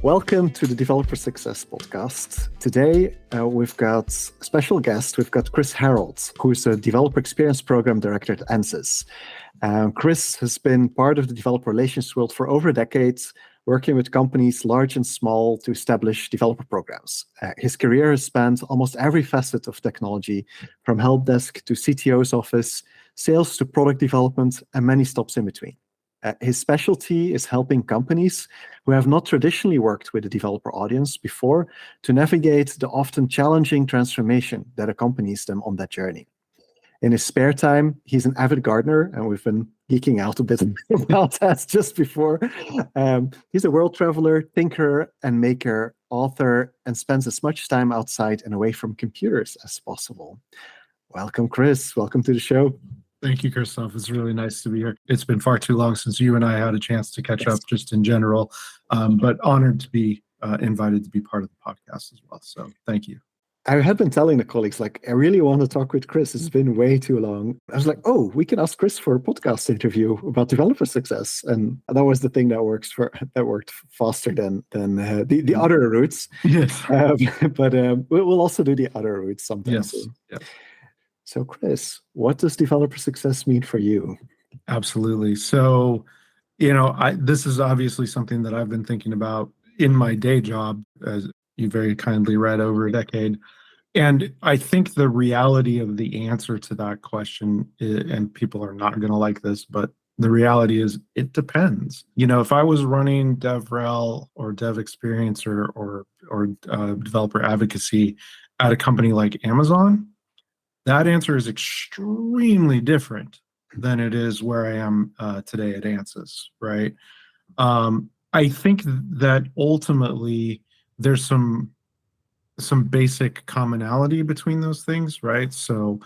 Welcome to the Developer Success Podcast. Today, we've got a special guest. We've got Chris Harrold, who is a Developer Experience Program Director at Ansys. Chris has been part of the developer relations world for over a decade, working with companies large and small to establish developer programs. His career has spanned almost every facet of technology, from help desk to CTO's office, sales to product development, and many stops in between. His specialty is helping companies who have not traditionally worked with a developer audience before to navigate the often challenging transformation that accompanies them on that journey. In his spare time, he's an avid gardener, and we've been geeking out a bit about that just before. He's a world traveler, thinker and maker, author, and spends as much time outside and away from computers as possible. Welcome, Chris. Welcome to the show. Thank you, Christoph. It's really nice to be here. It's been far too long since you and I had a chance to catch up just in general, but honored to be invited to be part of the podcast as well. So thank you. I had been telling the colleagues, I really want to talk with Chris. It's been way too long. I was like, oh, we can ask Chris for a podcast interview about developer success. And that was the thing that worked faster than the other routes. Yes. But we'll also do the other routes sometime. Yes. Soon. Yeah. So Chris, what does developer success mean for you? Absolutely. So, this is obviously something that I've been thinking about in my day job, as you very kindly read, over a decade. And I think the reality of the answer to that question, and people are not going to like this, but the reality is it depends. If I was running DevRel or Dev Experience or developer advocacy at a company like Amazon, that answer is extremely different than it is where I am today at Ansys, right? I think that ultimately there's some basic commonality between those things, right? So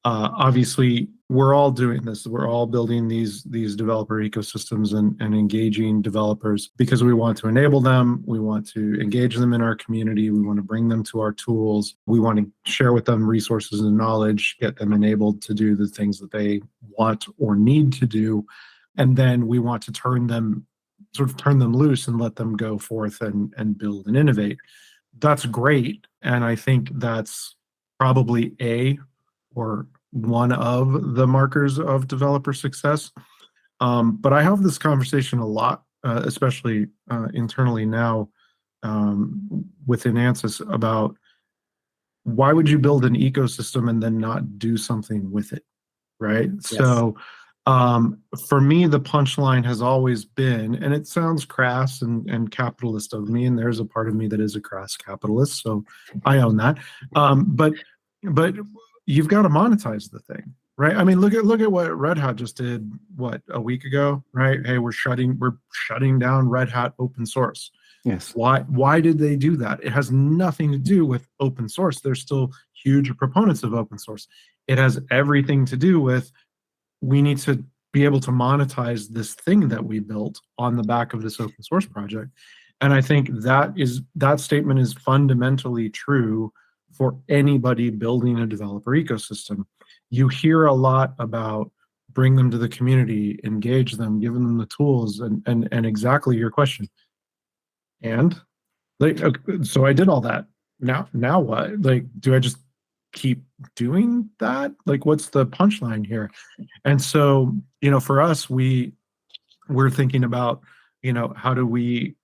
obviously we're all doing this. We're all building these developer ecosystems and engaging developers because we want to enable them. We want to engage them in our community. We want to bring them to our tools. We want to share with them resources and knowledge, get them enabled to do the things that they want or need to do. And then we want to turn them loose and let them go forth and build and innovate. That's great. And I think that's probably one of the markers of developer success. But I have this conversation a lot, especially internally now within Ansys, about why would you build an ecosystem and then not do something with it, right? Yes. So for me, the punchline has always been, and it sounds crass and capitalist of me, and there's a part of me that is a crass capitalist, so I own that. But you've got to monetize the thing, right? I mean, look at what Red Hat just did, a week ago, right? Hey, we're shutting down Red Hat open source. Yes. Why did they do that? It has nothing to do with open source. They're still huge proponents of open source. It has everything to do with, we need to be able to monetize this thing that we built on the back of this open source project. And I think that statement is fundamentally true for anybody building a developer ecosystem. You hear a lot about bring them to the community, engage them, give them the tools, and exactly your question. And so I did all that. Now what? Do I just keep doing that? What's the punchline here? And so, for us, we're thinking about, how do we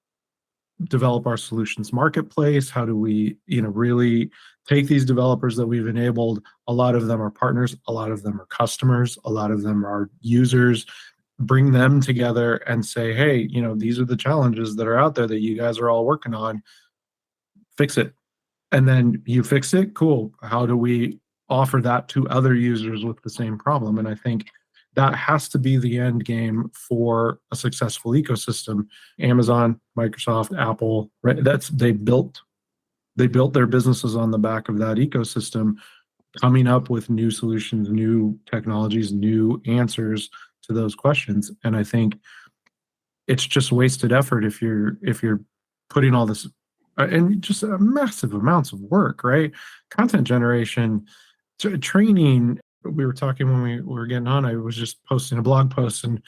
develop our solutions marketplace? How do we, really take these developers that we've enabled? A lot of them are partners, a lot of them are customers, a lot of them are users, bring them together and say, hey, these are the challenges that are out there that you guys are all working on. Fix it. And then you fix it, cool. How do we offer that to other users with the same problem? And I think that has to be the end game for a successful ecosystem. Amazon, Microsoft, Apple, right? They built their businesses on the back of that ecosystem, coming up with new solutions, new technologies, new answers to those questions. And I think it's just wasted effort if you're putting all this and just massive amounts of work, right? Content generation, training. We were talking when we were getting on, I was just posting a blog post and,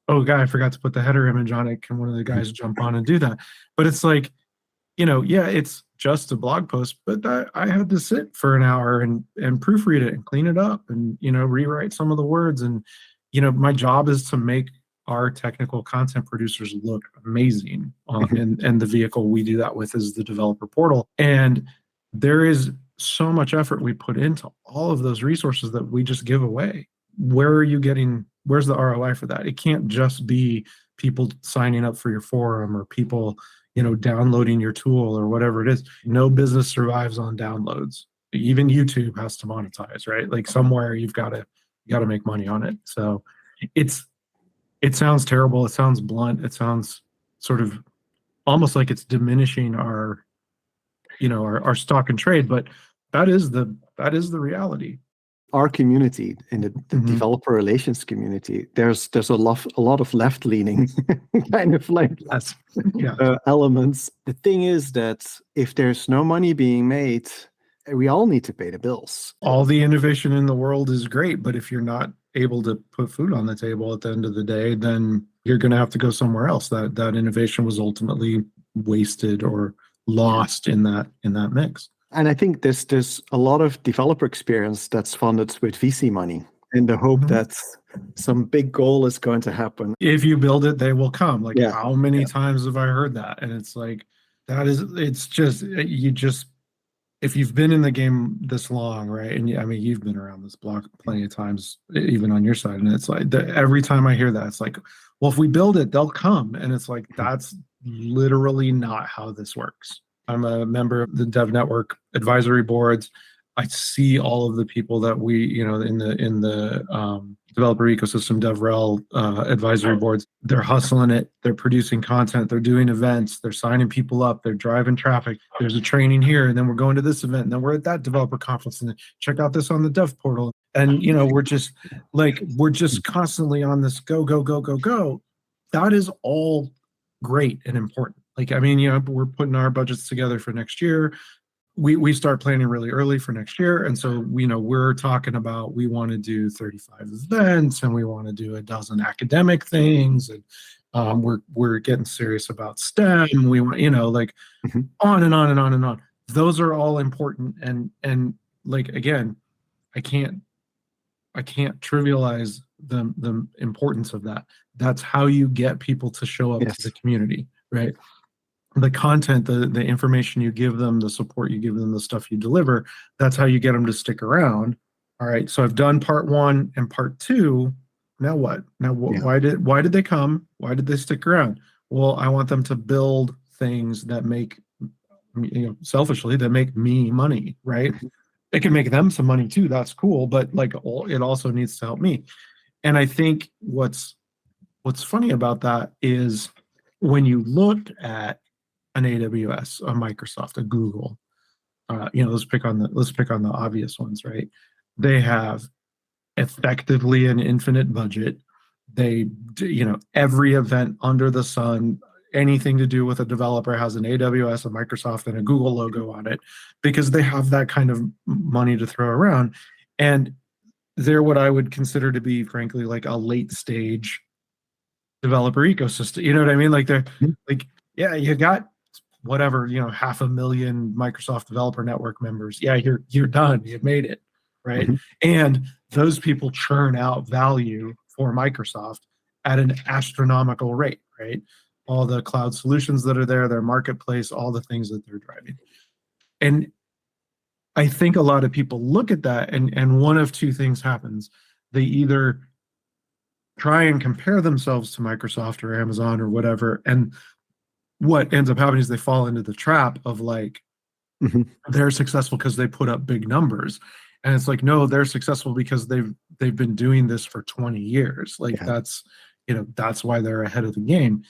oh, guy, I forgot to put the header image on it. Can one of the guys jump on and do that? But it's like, yeah, it's just a blog post, but I had to sit for an hour and proofread it and clean it up and, rewrite some of the words. And, my job is to make our technical content producers look amazing. And the vehicle we do that with is the developer portal. And there is so much effort we put into all of those resources that we just give away. Where's the ROI for that? It can't just be people signing up for your forum or people downloading your tool or whatever it is. No business survives on downloads. Even YouTube has to monetize, right? Like somewhere you got to make money on it. So it sounds terrible. It sounds blunt. It sounds sort of almost like it's diminishing our stock and trade, but that is the reality. Our community, in the developer relations community, there's a lot of left-leaning kind of like elements. The thing is that if there's no money being made, we all need to pay the bills. All the innovation in the world is great, but if you're not able to put food on the table at the end of the day, then you're going to have to go somewhere else. That innovation was ultimately wasted or lost in that mix. And I think there's a lot of developer experience that's funded with VC money in the hope that some big goal is going to happen. If you build it, they will come. Like how many times have I heard that? And it's like, if you've been in the game this long, right? And you've been around this block plenty of times, even on your side. And it's like, every time I hear that, it's like, well, if we build it, they'll come. And it's like, that's literally not how this works. I'm a member of the Dev Network advisory boards. I see all of the people that we, in the developer ecosystem, DevRel advisory boards. They're hustling it. They're producing content. They're doing events. They're signing people up. They're driving traffic. There's a training here, and then we're going to this event, and then we're at that developer conference, and then check out this on the Dev portal. And we're just constantly on this go, go, go, go, go. That is all great and important. We're putting our budgets together for next year. We start planning really early for next year. And so, we're talking about, we want to do 35 events and we want to do a dozen academic things. And we're getting serious about STEM. We want, on and on and on and on. Those are all important. And again, I can't trivialize the importance of that. That's how you get people to show up to the community, right? The content, the information you give them, the support you give them, the stuff you deliver, that's how you get them to stick around. All right, so I've done part 1 and part 2. Now what? Why did they come? Why did they stick around? Well, I want them to build things that make, selfishly, that make me money, right? It can make them some money too. That's cool, but it also needs to help me. And I think what's funny about that is when you look at an AWS, a Microsoft, a Google, let's pick on the obvious ones, right? They have effectively an infinite budget. They, every event under the sun, anything to do with a developer has an AWS, a Microsoft, and a Google logo on it because they have that kind of money to throw around. And they're what I would consider to be, frankly, like a late stage developer ecosystem. You know what I mean? Like they're you got whatever, 500,000 Microsoft Developer Network members. Yeah, you're done. You've made it, right? And those people churn out value for Microsoft at an astronomical rate, right? All the cloud solutions that are there, their marketplace, all the things that they're driving. And I think a lot of people look at that and one of two things happens. They either try and compare themselves to Microsoft or Amazon or whatever, and what ends up happening is they fall into the trap of they're successful because they put up big numbers. And it's like, no, they're successful because they've been doing this for 20 years. That's why they're ahead of the game.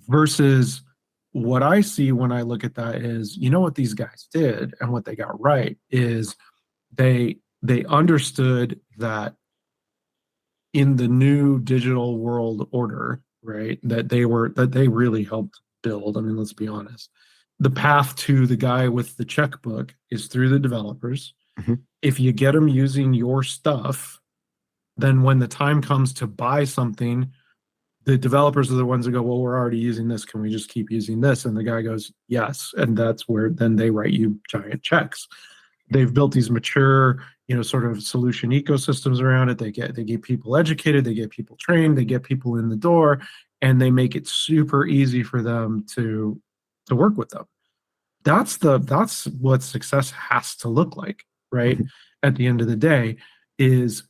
Versus what I see when I look at that is, what these guys did and what they got right is they understood that in the new digital world order, right, that they really helped build. I mean, let's be honest. The path to the guy with the checkbook is through the developers. If you get them using your stuff, then when the time comes to buy something, the developers are the ones that go, well, we're already using this. Can we just keep using this? And the guy goes, yes. And that's where then they write you giant checks. They've built these mature, sort of solution ecosystems around it. They get people educated, they get people trained, they get people in the door, and they make it super easy for them to work with them. That's what success has to look like, right? At the end of the day, is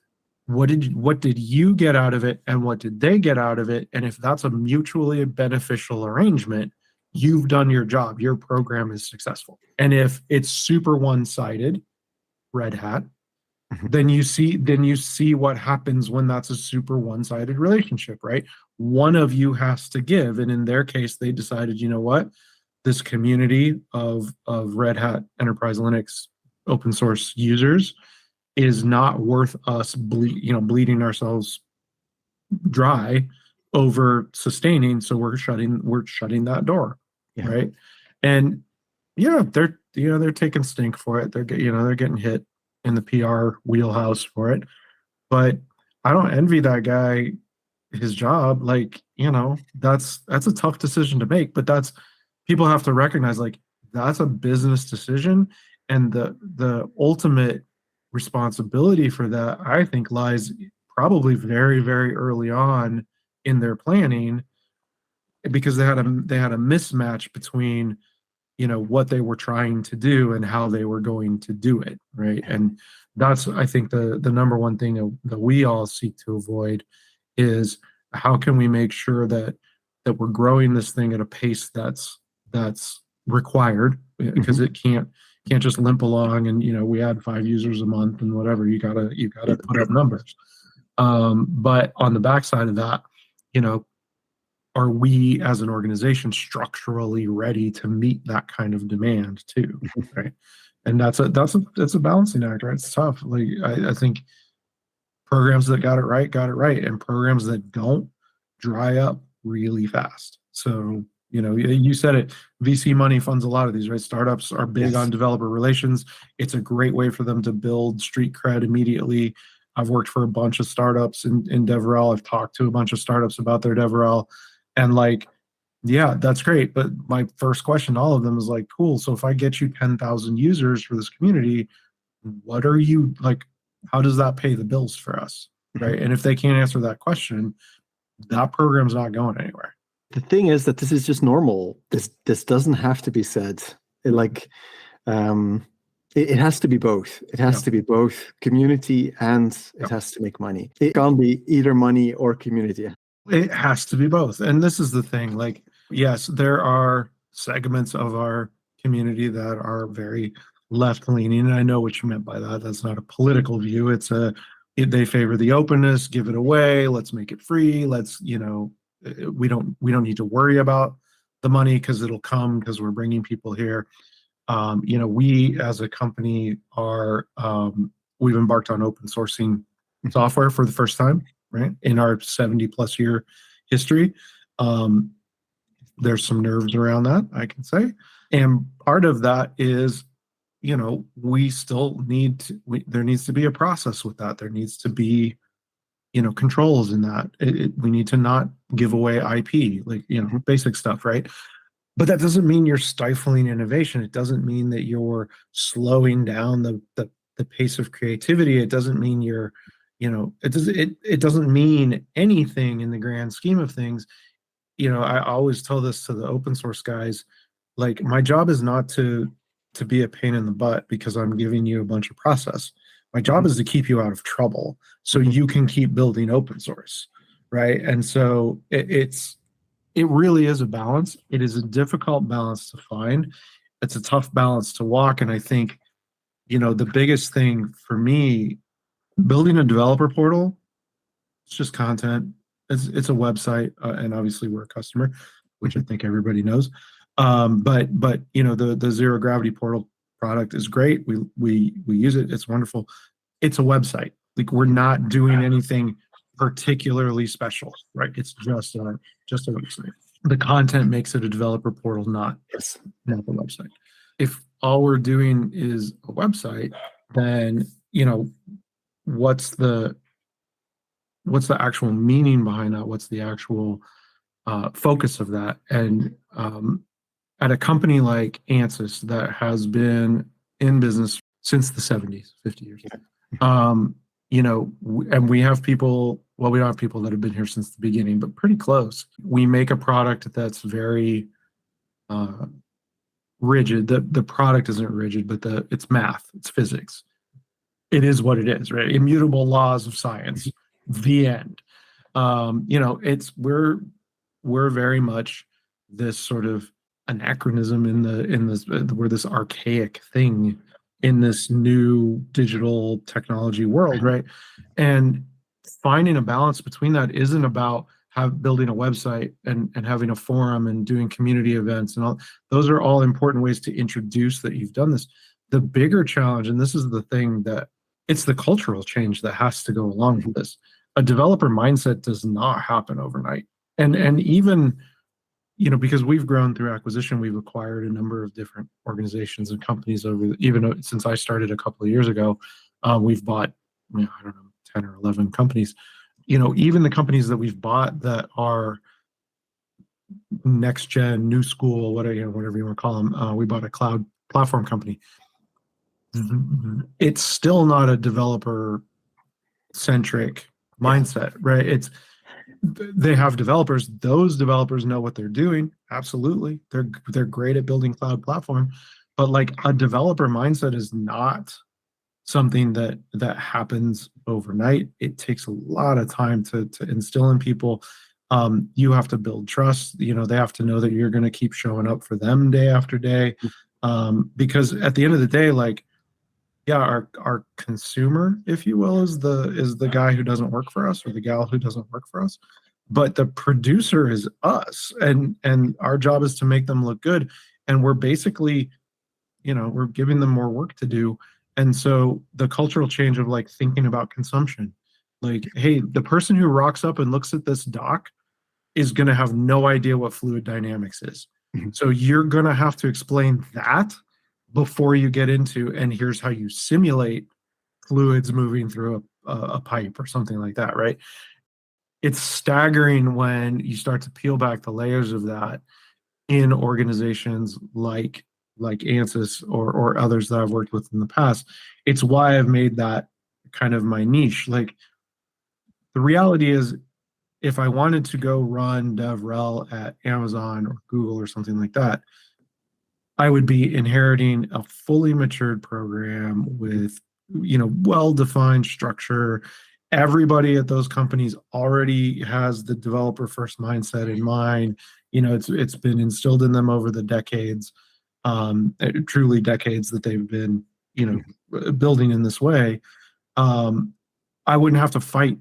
what did you get out of it, and what did they get out of it? And if that's a mutually beneficial arrangement, you've done your job. Your program is successful. And if it's super one-sided, red hat, then you see what happens when that's a super one-sided relationship, right? One of you has to give. And in their case, they decided, you know what? This community of Red Hat Enterprise Linux open source users is not worth us bleeding ourselves dry over sustaining. So we're shutting that door, right? And they're taking stink for it. They're getting hit in the PR wheelhouse for it. But I don't envy that guy his job. That's a tough decision to make. But people have to recognize that's a business decision, and the ultimate responsibility for that, I think, lies probably very, very early on in their planning, because they had a mismatch between what they were trying to do and how they were going to do it, right? And that's, I think, the number one thing that we all seek to avoid is, how can we make sure that we're growing this thing at a pace that's required, because it can't just limp along and we add 5 users a month and whatever. You gotta put up numbers. But on the backside of that, are we as an organization structurally ready to meet that kind of demand too, right? And that's a balancing act, right? It's tough. I think programs that got it right, and programs that don't dry up really fast. So you said it, VC money funds a lot of these, right? Startups are big on developer relations. It's a great way for them to build street cred immediately. I've worked for a bunch of startups in DevRel. I've talked to a bunch of startups about their DevRel, and that's great. But my first question to all of them is cool. So if I get you 10,000 users for this community, what are you how does that pay the bills for us, right? And if they can't answer that question, that program's not going anywhere. The thing is that this is just normal. This doesn't have to be said. It has to be both. It has to be both community and it has to make money. It can't be either money or community. It has to be both. And this is the thing. Yes, there are segments of our community that are very left-leaning, and I know what you meant by that. That's not a political view. They favor the openness, give it away, let's make it free. Let's, we don't need to worry about the money because it'll come because we're bringing people here. We as a company we've embarked on open sourcing software for the first time, right? In our 70 plus year history. There's some nerves around that, I can say. And part of that is, we still there needs to be a process with that. There needs to be, controls in that. We need to not give away IP, basic stuff, right? But that doesn't mean you're stifling innovation. It doesn't mean that you're slowing down the pace of creativity. It doesn't mean you're, it doesn't mean anything in the grand scheme of things. I always tell this to the open source guys, my job is not to be a pain in the butt because I'm giving you a bunch of process. My job is to keep you out of trouble so you can keep building open source, right? And so it really is a balance. It is a difficult balance to find. It's a tough balance to walk. And I think, the biggest thing for me, building a developer portal, it's just content. It's a website, and obviously we're a customer, which I think everybody knows. But the zero gravity portal product is great. We use it. It's wonderful. It's a website. We're not doing anything particularly special, right? It's just a website. The content makes it a developer portal, not the website. If all we're doing is a website, then what's the actual meaning behind that? What's the actual focus of that? And at a company like Ansys that has been in business since the 70s, 50 years, and we have people, well, we don't have people that have been here since the beginning, but pretty close. We make a product that's very rigid. The product isn't rigid, but it's math, it's physics. It is what it is, right? Immutable laws of science. The end. We're very much this sort of anachronism in this we're this archaic thing in this new digital technology world, right? And finding a balance between that isn't about building a website and having a forum and doing community events and all. Those are all important ways to introduce that you've done this. The bigger challenge, and this is the thing, that it's the cultural change that has to go along with this. A developer mindset does not happen overnight. And even, because we've grown through acquisition, we've acquired a number of different organizations and companies even since I started a couple of years ago. We've bought, I don't know, 10 or 11 companies. Even the companies that we've bought that are next gen, new school, whatever you want to call them. We bought a cloud platform company. It's still not a developer centric mindset, right? They have developers. Those developers know what they're doing. Absolutely. They're great at building cloud platform, but like a developer mindset is not something that happens overnight. It takes a lot of time to instill in people. You have to build trust. They have to know that you're going to keep showing up for them day after day. Because at the end of the day, our consumer, if you will, is the guy who doesn't work for us or the gal who doesn't work for us. But the producer is us, and our job is to make them look good. And we're basically, we're giving them more work to do. And so the cultural change of thinking about consumption, hey, the person who rocks up and looks at this doc is going to have no idea what fluid dynamics is. So you're going to have to explain that before you get into, and here's how you simulate fluids moving through a pipe or something like that, right? It's staggering when you start to peel back the layers of that in organizations like Ansys or others that I've worked with in the past. It's why I've made that kind of my niche. The reality is, if I wanted to go run DevRel at Amazon or Google or something like that, I would be inheriting a fully matured program with, well-defined structure. Everybody at those companies already has the developer first mindset in mind. It's been instilled in them over the decades, truly decades that they've been, building in this way. I wouldn't have to fight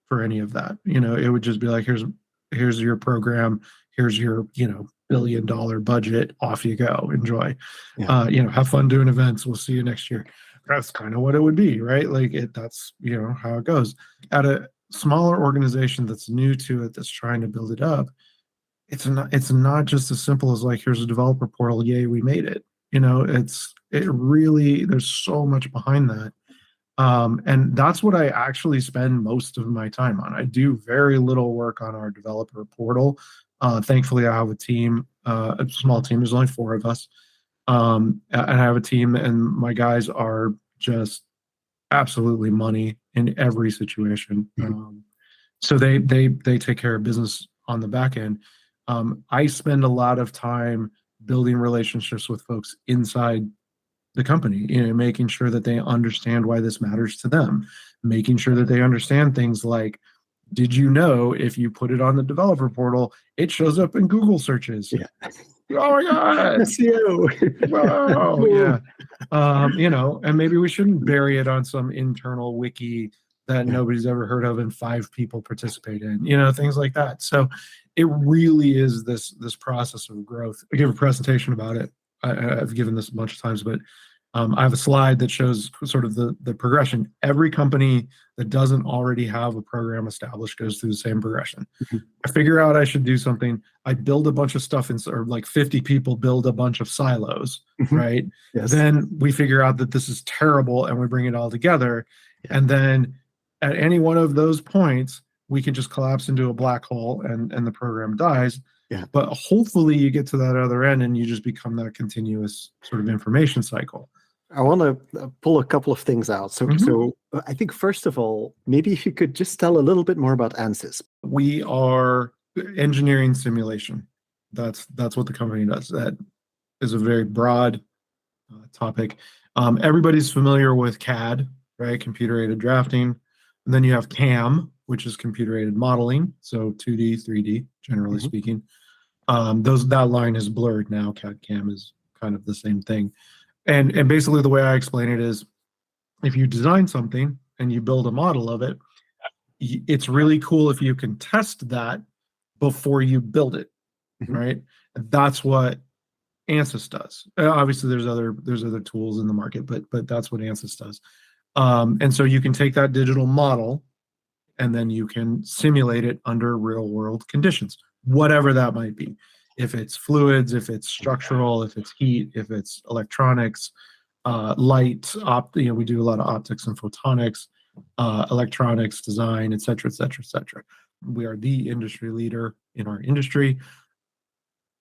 for any of that. It would just be like, here's your program, here's your, $1 billion budget, off you go, enjoy. Have fun doing events. We'll see you next year. That's kind of what it would be, right? That's how it goes. At a smaller organization that's new to it, that's trying to build it up, it's not just as simple as here's a developer portal, yay, we made it. It really, there's so much behind that. And that's what I actually spend most of my time on. I do very little work on our developer portal. Thankfully, I have a team, a small team. There's only 4 of us. And I have a team, and my guys are just absolutely money in every situation. So they take care of business on the back end. I spend a lot of time building relationships with folks inside the company, making sure that they understand why this matters to them, making sure that they understand things like, did you know if you put it on the developer portal, it shows up in Google searches? Yeah. Oh my God. SEO. Wow. Yeah. And maybe we shouldn't bury it on some internal wiki that nobody's ever heard of and 5 people participate in, things like that. So it really is this process of growth. I gave a presentation about it. I've given this a bunch of times, but I have a slide that shows sort of the progression. Every company that doesn't already have a program established goes through the same progression. I figure out I should do something. I build a bunch of stuff or 50 people build a bunch of silos, right? Yes. Then we figure out that this is terrible and we bring it all together. And then at any one of those points, we can just collapse into a black hole and the program dies. Yeah. But hopefully you get to that other end and you just become that continuous sort of information cycle. I want to pull a couple of things out. So I think, first of all, maybe if you could just tell a little bit more about Ansys. We are engineering simulation. That's what the company does. That is a very broad topic. Everybody's familiar with CAD, right? Computer-aided drafting. And then you have CAM, which is computer-aided modeling. So 2D, 3D, generally speaking. That line is blurred now. CAD, CAM is kind of the same thing. And basically the way I explain it is, if you design something and you build a model of it, it's really cool if you can test that before you build it, right? And that's what Ansys does. Obviously, there's other tools in the market, but that's what Ansys does. And so you can take that digital model and then you can simulate it under real world conditions, whatever that might be. If it's fluids, if it's structural, if it's heat, if it's electronics, light, we do a lot of optics and photonics, electronics design, et cetera, et cetera, et cetera. We are the industry leader in our industry.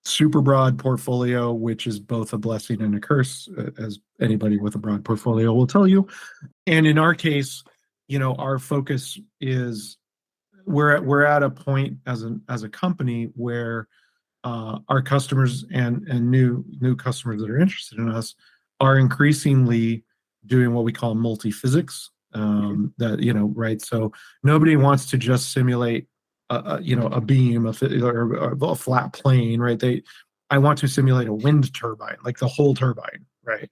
Super broad portfolio, which is both a blessing and a curse, as anybody with a broad portfolio will tell you. And in our case, our focus is we're at a point as a company where our customers and new customers that are interested in us are increasingly doing what we call multi-physics. Right? So nobody wants to just simulate a beam, or a flat plane, right? I want to simulate a wind turbine, like the whole turbine, right?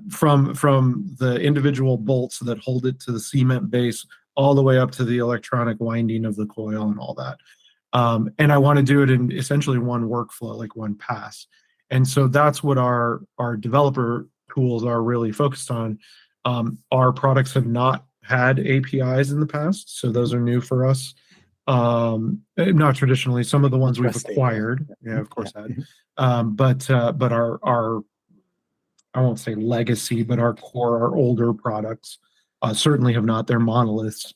From the individual bolts that hold it to the cement base, all the way up to the electronic winding of the coil and all that. And I want to do it in essentially one workflow, like one pass. And so that's what our developer tools are really focused on. Our products have not had APIs in the past, so those are new for us. Not traditionally. Some of the ones we've acquired, of course, had. But our I won't say legacy, but our core, our older products certainly have not. They're monoliths,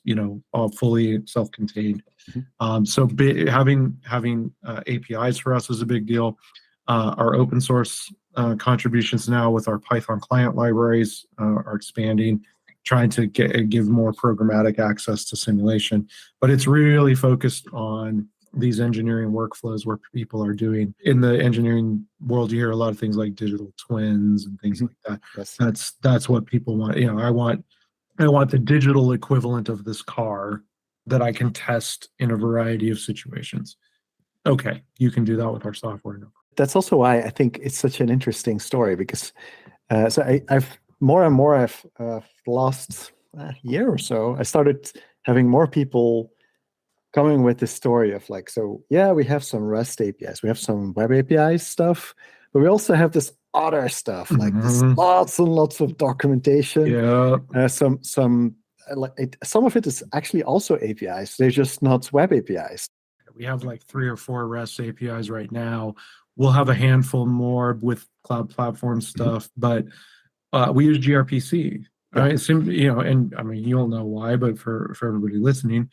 all fully self-contained. So having APIs for us is a big deal. Our open source contributions now with our Python client libraries are expanding, trying to give more programmatic access to simulation. But it's really focused on these engineering workflows where people are doing. In the engineering world, you hear a lot of things like digital twins and things like that. Yes. That's what people want. I want the digital equivalent of this car that I can test in a variety of situations. Okay, you can do that with our software. That's also why I think it's such an interesting story, because I've more and more, the last year or so, I started having more people coming with this story of like, we have some REST APIs, we have some web APIs stuff, but we also have this other stuff, like this lots and lots of documentation. Yeah. Some of it is actually also APIs. They're just not web APIs. We have like 3 or 4 REST APIs right now. We'll have a handful more with cloud platform stuff, but we use gRPC, right? And I mean, you'll know why, but for everybody listening,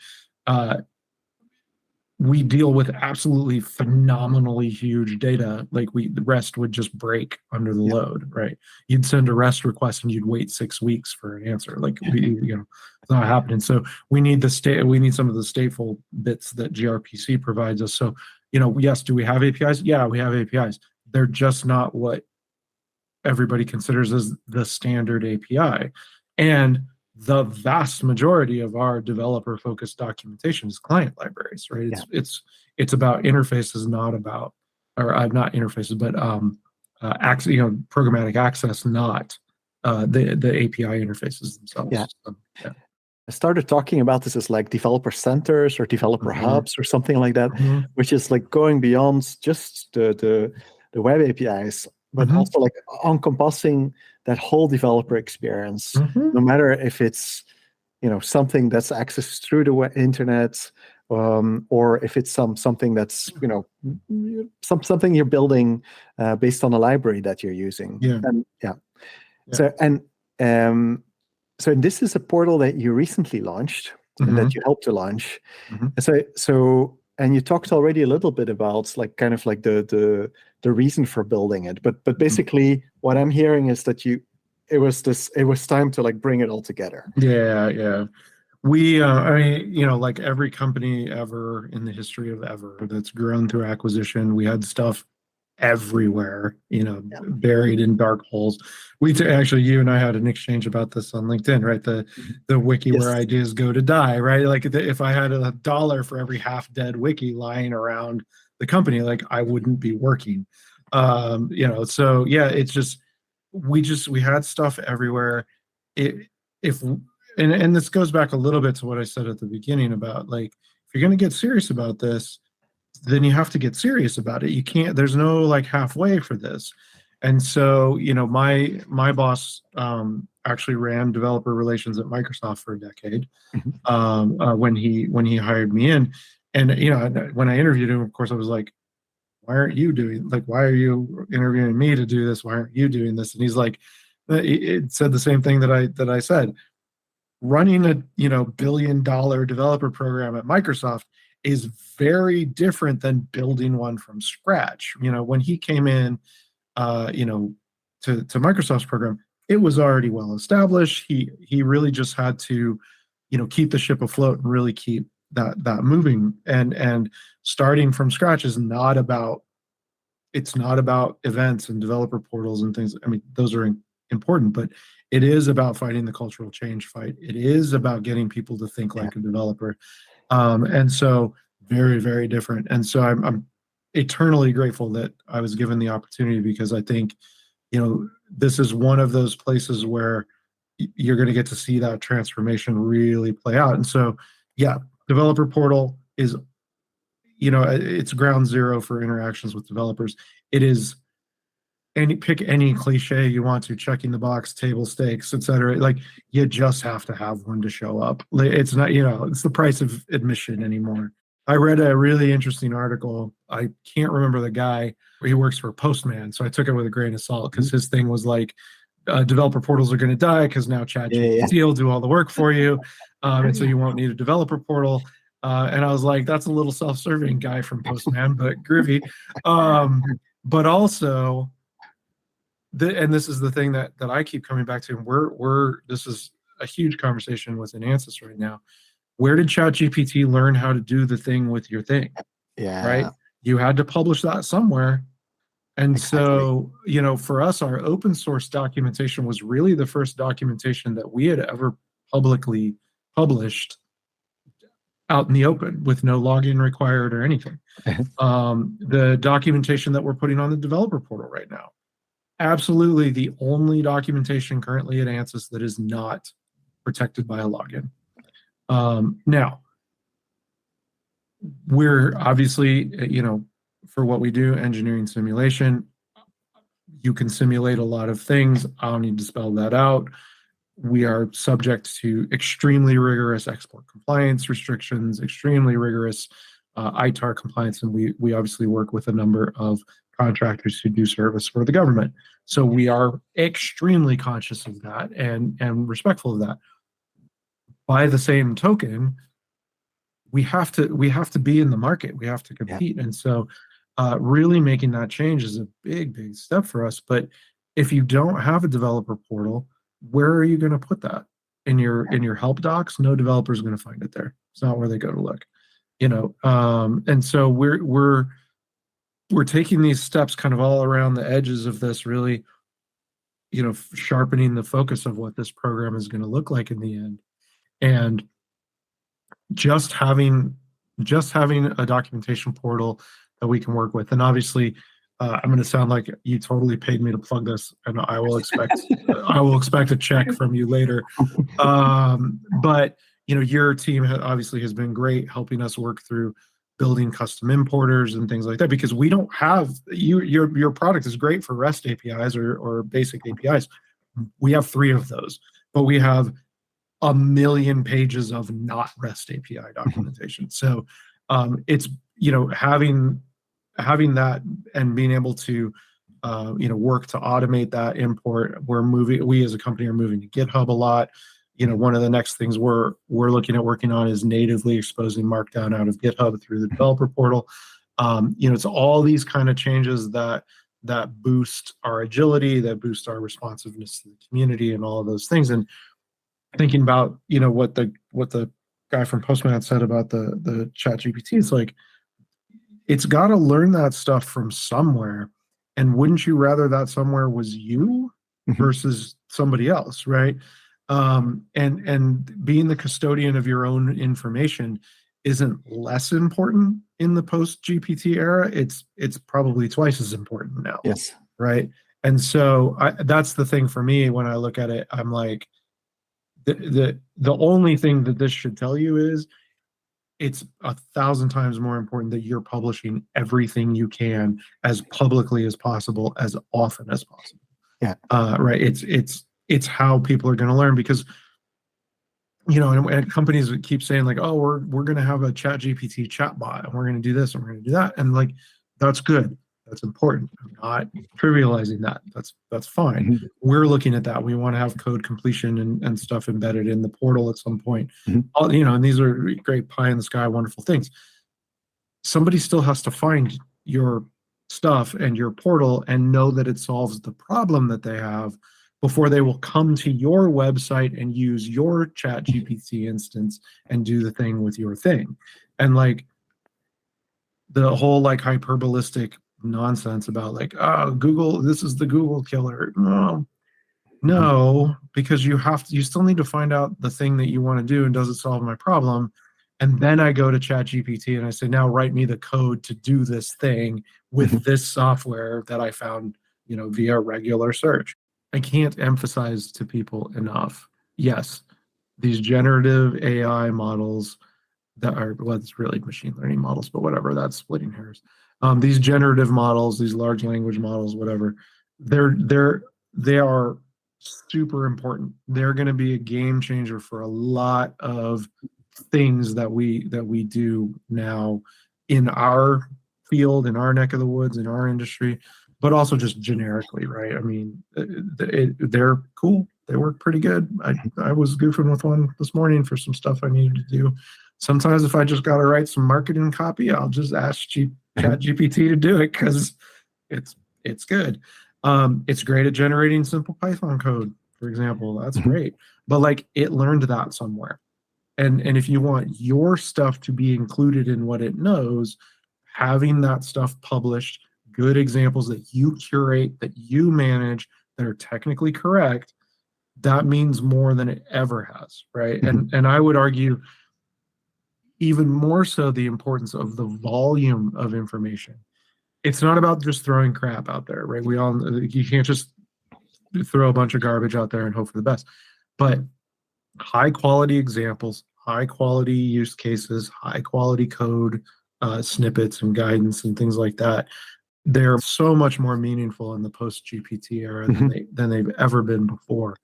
we deal with absolutely phenomenally huge data. Like the REST would just break under the load, right? You'd send a REST request and you'd wait 6 weeks for an answer. Like it's not happening. So we need some of the stateful bits that gRPC provides us. So, yes, do we have APIs? Yeah, we have APIs. They're just not what everybody considers as the standard API. And the vast majority of our developer-focused documentation is client libraries, right? It's about interfaces, not interfaces, but programmatic access, not the API interfaces themselves. Yeah. So, I started talking about this as like developer centers or developer hubs or something like that, which is like going beyond just the web APIs, but also like encompassing that whole developer experience, no matter if it's something that's accessed through the internet, or if it's something that's something you're building based on a library that you're using. So this is a portal that you recently launched. and Mm-hmm. that you helped to launch. Mm-hmm. And you talked already a little bit about like kind of like the reason for building it, but basically what I'm hearing is that it was time to like bring it all together. Yeah. I mean, like every company ever in the history of ever that's grown through acquisition, we had stuff everywhere, buried in dark holes. Actually, you and I had an exchange about this on LinkedIn, right? The wiki Yes. where ideas go to die, right? Like if I had $1 for every half dead wiki lying around the company, like I wouldn't be working. So yeah, it's just we had stuff everywhere. It if and this goes back a little bit to what I said at the beginning about like if you're going to get serious about this, then you have to get serious about it. You can't, there's no like halfway for this. And so, my boss actually ran developer relations at Microsoft for a decade when he hired me in. And, when I interviewed him, of course, I was like, why aren't you why are you interviewing me to do this? Why aren't you doing this? And he's like, it said the same thing that I said. Running a $1 billion developer program at Microsoft is very different than building one from scratch. When he came in, to Microsoft's program, it was already well established. He really just had to, keep the ship afloat and really keep that moving. And starting from scratch is not about. It's not about events and developer portals and things. I mean, those are important, but it is about fighting the cultural change fight. It is about getting people to think like a developer. And so very, very different. And so I'm eternally grateful that I was given the opportunity because I think, this is one of those places where you're going to get to see that transformation really play out. And so, yeah, developer portal is, it's ground zero for interactions with developers. It is pick any cliche you want to, checking the box, table stakes, etc. Like you just have to have one to show up. It's not, it's the price of admission anymore. I read a really interesting article. I can't remember the guy. He works for Postman, so I took it with a grain of salt because his thing was like, developer portals are going to die because now ChatGPT will do all the work for you, and so you won't need a developer portal. And I was like, that's a little self-serving guy from Postman, but groovy. But also, and this is the thing that I keep coming back to, and we're this is a huge conversation within Ansys right now. Where did ChatGPT learn how to do the thing with your thing? Yeah. Right? You had to publish that somewhere. And Exactly. so, for us, our open source documentation was really the first documentation that we had ever publicly published out in the open with no login required or anything. The documentation that we're putting on the developer portal right now, absolutely the only documentation currently at Ansys that is not protected by a login. Now, we're obviously, for what we do, engineering simulation, you can simulate a lot of things. I don't need to spell that out. We are subject to extremely rigorous export compliance restrictions, extremely rigorous ITAR compliance, and we obviously work with a number of contractors who do service for the government. So we are extremely conscious of that and respectful of that. By the same token, we have to be in the market. We have to compete, and so really making that change is a big step for us. But if you don't have a developer portal, where are you going to put that in your help docs? No developer is going to find it there. It's not where they go to look, and so we're taking these steps kind of all around the edges of this, really, sharpening the focus of what this program is going to look like in the end. And just having a documentation portal that we can work with. And obviously, I'm going to sound like you totally paid me to plug this, and I will expect a check from you later. But your team obviously has been great helping us work through building custom importers and things like that, because we don't have your product is great for REST APIs or basic APIs. We have 3 of those, but we have a million pages of not REST API documentation. So it's having that and being able to work to automate that import. We as a company are moving to GitHub a lot. one of the next things we're looking at working on is natively exposing Markdown out of GitHub through the developer portal. It's all these kind of changes that boost our agility, that boost our responsiveness to the community, and all of those things. And thinking about what the guy from Postman said about the Chat GPT, it's like it's got to learn that stuff from somewhere. And wouldn't you rather that somewhere was you versus somebody else, right? And being the custodian of your own information isn't less important in the post-GPT era. It's probably twice as important now. Yes. Right. And so that's the thing for me when I look at it. I'm like, the only thing that this should tell you is it's 1,000 times more important that you're publishing everything you can as publicly as possible, as often as possible. Yeah. Right. It's how people are going to learn, because and companies keep saying like, oh, we're going to have a Chat GPT chatbot, and we're going to do this and we're going to do that, and like that's good. That's important. I'm not trivializing that. That's fine. We're looking at that. We want to have code completion and stuff embedded in the portal at some point. And these are great pie in the sky, wonderful things. Somebody still has to find your stuff and your portal and know that it solves the problem that they have before they will come to your website and use your Chat GPT instance and do the thing with your thing. And like the whole like hyperbolistic nonsense about like, oh, Google, this is the Google killer. No, because you still need to find out the thing that you want to do and does it solve my problem. And then I go to Chat GPT and I say, now write me the code to do this thing with this software that I found, via regular search. I can't emphasize to people enough. Yes, these generative AI models that are, well, it's really machine learning models, but whatever, that's splitting hairs. These generative models, these large language models, whatever, they are super important. They're going to be a game changer for a lot of things that we do now in our field, in our neck of the woods, in our industry, but also just generically, right? I mean, they're cool. They work pretty good. I was goofing with one this morning for some stuff I needed to do. Sometimes if I just got to write some marketing copy, I'll just ask Chat GPT to do it because it's good. It's great at generating simple Python code, for example. That's great. But like it learned that somewhere. And if you want your stuff to be included in what it knows, having that stuff published, good examples that you curate, that you manage, that are technically correct, that means more than it ever has, right? And I would argue even more so the importance of the volume of information. It's not about just throwing crap out there, right? You can't just throw a bunch of garbage out there and hope for the best. But high quality examples, high quality use cases, high quality code snippets and guidance and things like that, they're so much more meaningful in the post-GPT era than they've ever been before.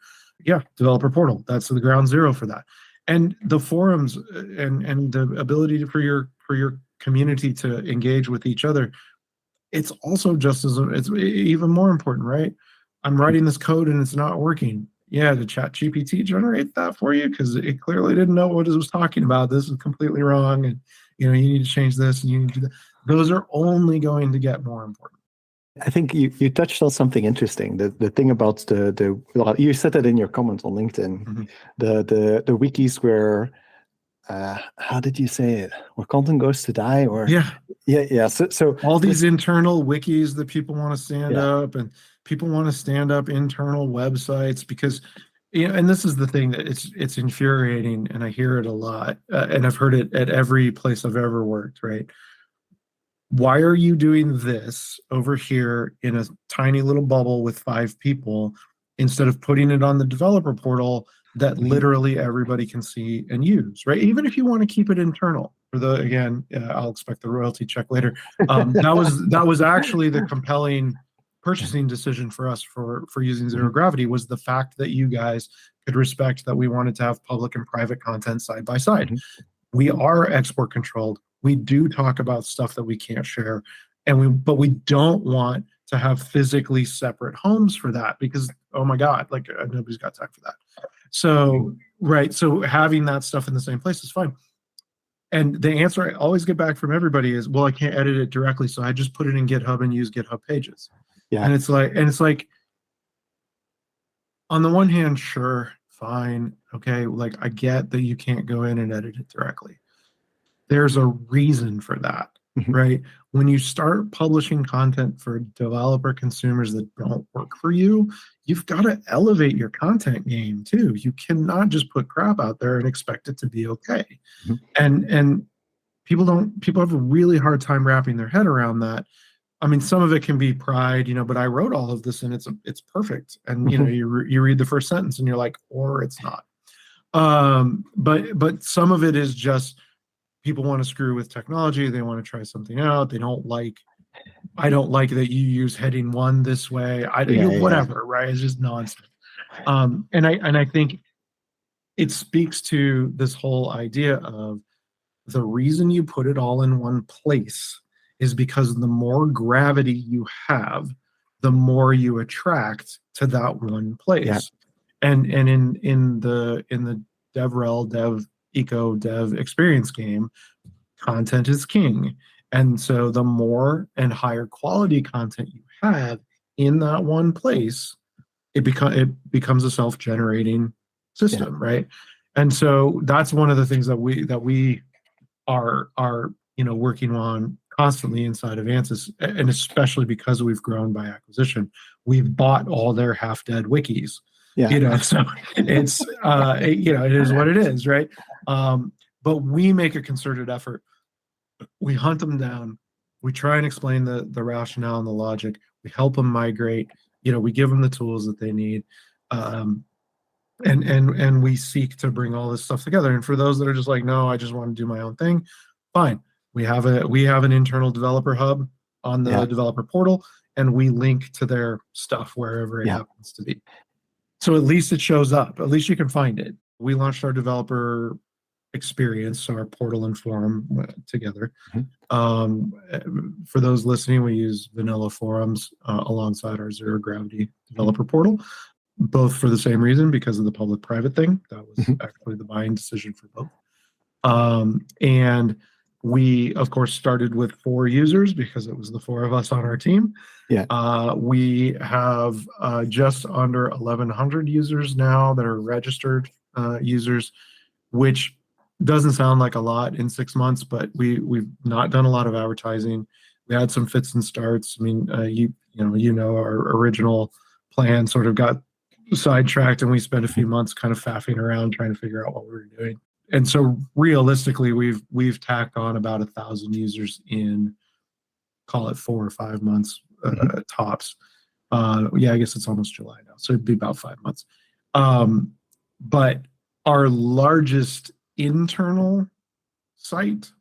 Yeah, developer portal, that's the ground zero for that. And the forums and the ability for your community to engage with each other, it's also it's even more important, right? I'm writing this code and it's not working. Yeah, did Chat GPT generate that for you? Because it clearly didn't know what it was talking about. This is completely wrong, and you need to change this and you need to do that. Those are only going to get more important. I think you touched on something interesting. The thing about well, you said that in your comments on LinkedIn, the wikis where how did you say it? Where content goes to die, or yeah. So all these internal wikis that people want to stand up, and people want to stand up internal websites because, and this is the thing that it's infuriating, and I hear it a lot, and I've heard it at every place I've ever worked. Right? Why are you doing this over here in a tiny little bubble with 5 people instead of putting it on the developer portal that literally everybody can see and use, right? Even if you want to keep it internal. I'll expect the royalty check later. That was actually the compelling purchasing decision for us for using Zero Gravity, was the fact that you guys could respect that we wanted to have public and private content side by side. We are export controlled. We do talk about stuff that we can't share, but we don't want to have physically separate homes for that because, oh my God, like nobody's got time for that. So, right. So having that stuff in the same place is fine. And the answer I always get back from everybody is, well, I can't edit it directly, so I just put it in GitHub and use GitHub Pages. Yeah. And it's like, on the one hand, sure, fine, okay, like I get that you can't go in and edit it directly. There's a reason for that, right? When you start publishing content for developer consumers that don't work for you, you've got to elevate your content game too. You cannot just put crap out there and expect it to be okay. And people have a really hard time wrapping their head around that. I mean, some of it can be pride, but I wrote all of this and it's perfect. And you read the first sentence and you're like, or it's not. But some of it is just people want to screw with technology. They want to try something out. I don't like that you use heading 1 this way. Whatever, right? It's just nonsense. And I think it speaks to this whole idea of the reason you put it all in one place is because the more gravity you have, the more you attract to that one place. Yeah. And in the DevRel, Dev Eco, Dev experience game, content is king. And so the more and higher quality content you have in that one place, it becomes a self-generating system, right? And so that's one of the things that we are working on constantly inside of Ansys, and especially because we've grown by acquisition, we've bought all their half-dead wikis. So it's it is what it is, right? But we make a concerted effort. We hunt them down. We try and explain the rationale and the logic. We help them migrate. We give them the tools that they need, and we seek to bring all this stuff together. And for those that are just like, no, I just want to do my own thing, fine. We have an internal developer hub on the developer portal, and we link to their stuff wherever it happens to be. So at least it shows up. At least you can find it. We launched our developer experience, so our portal and forum together. For those listening, we use vanilla forums alongside our zero gravity developer portal, both for the same reason, because of the public-private thing. That was actually the buying decision for both. And we, of course, started with 4 users because it was the 4 of us on our team. We have just under 1,100 users now that are registered users, which doesn't sound like a lot in 6 months, but we've not done a lot of advertising. We had some fits and starts. I mean, our original plan sort of got sidetracked, and we spent a few months kind of faffing around trying to figure out what we were doing. And so realistically, we've tacked on about 1,000 users in, call it 4 or 5 months tops. I guess it's almost July now, so it'd be about 5 months. But our largest internal site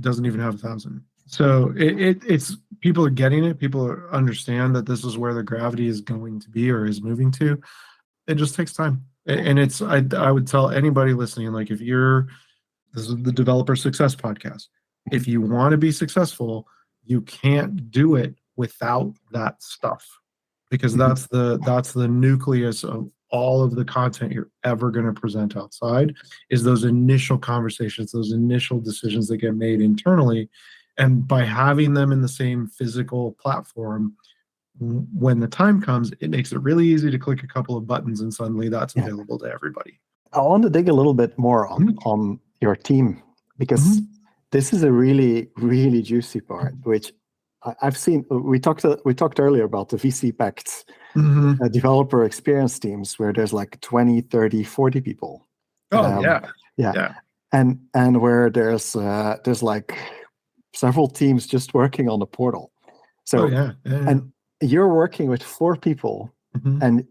doesn't even have 1,000. So it's people are getting it. People understand that this is where the gravity is going to be or is moving to. It just takes time. And I would tell anybody listening, like, this is the Developer Success Podcast. If you want to be successful, you can't do it without that stuff, because that's the nucleus of all of the content you're ever going to present outside, is those initial conversations, those initial decisions that get made internally. And by having them in the same physical platform, when the time comes, it makes it really easy to click a couple of buttons and suddenly that's available to everybody. I want to dig a little bit more on your team, because this is a really, really juicy part, which I've seen. We talked earlier about the VC-backed developer experience teams where there's like 20, 30, 40 people. And where there's like several teams just working on the portal. So and you're working with 4 people, and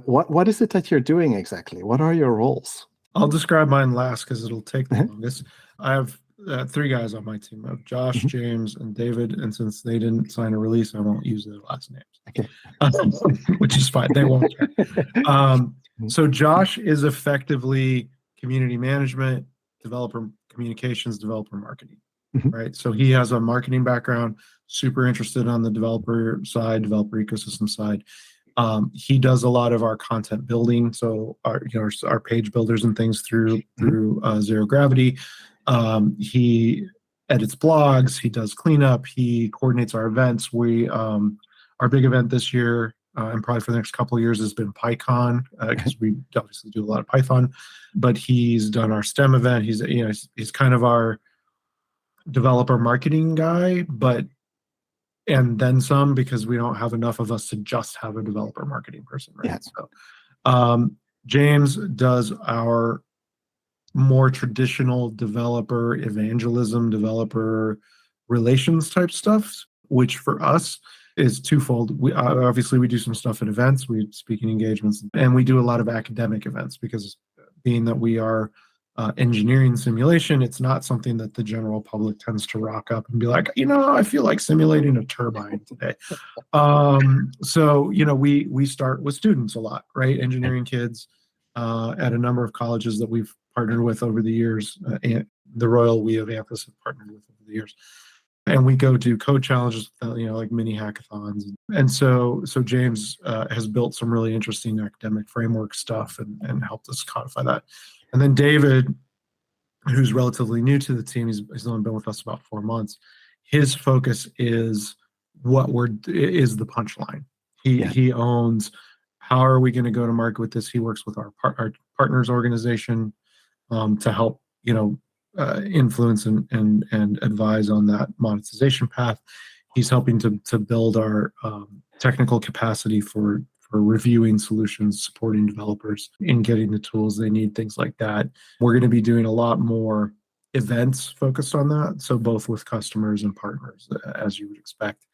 what is it that you're doing exactly? What are your roles? I'll describe mine last because it'll take the longest. I have 3 guys on my team. I have Josh, James, and David, and since they didn't sign a release, I won't use their last names. Okay, which is fine. They won't care. So Josh is effectively community management, developer communications, developer marketing. Right. So he has a marketing background, super interested on the developer side, developer ecosystem side. He does a lot of our content building, so our page builders and things through Zero Gravity. He edits blogs. He does cleanup. He coordinates our events. Our big event this year, and probably for the next couple of years, has been PyCon, because we obviously do a lot of Python. But he's done our STEM event. He's kind of our developer marketing guy, and then some, because we don't have enough of us to just have a developer marketing person, right? Yeah. So James does our more traditional developer evangelism, developer relations type stuff, which for us is twofold. We obviously we do some stuff at events, we speaking engagements, and we do a lot of academic events, because being that we are engineering simulation, it's not something that the general public tends to rock up and be like, I feel like simulating a turbine today. So we start with students a lot, right? Engineering kids at a number of colleges that we've partnered with over the years, and the Royal we of Ansys have partnered with over the years. And we go do code challenges, like mini hackathons. And so James has built some really interesting academic framework stuff and helped us codify that. And then David, who's relatively new to the team, he's only been with us about 4 months. His focus is the punchline. He owns how are we going to go to market with this. He works with our partners organization to help influence and advise on that monetization path. He's helping to build our technical capacity for reviewing solutions, supporting developers in getting the tools they need, things like that. We're going to be doing a lot more events focused on that, so both with customers and partners, as you would expect.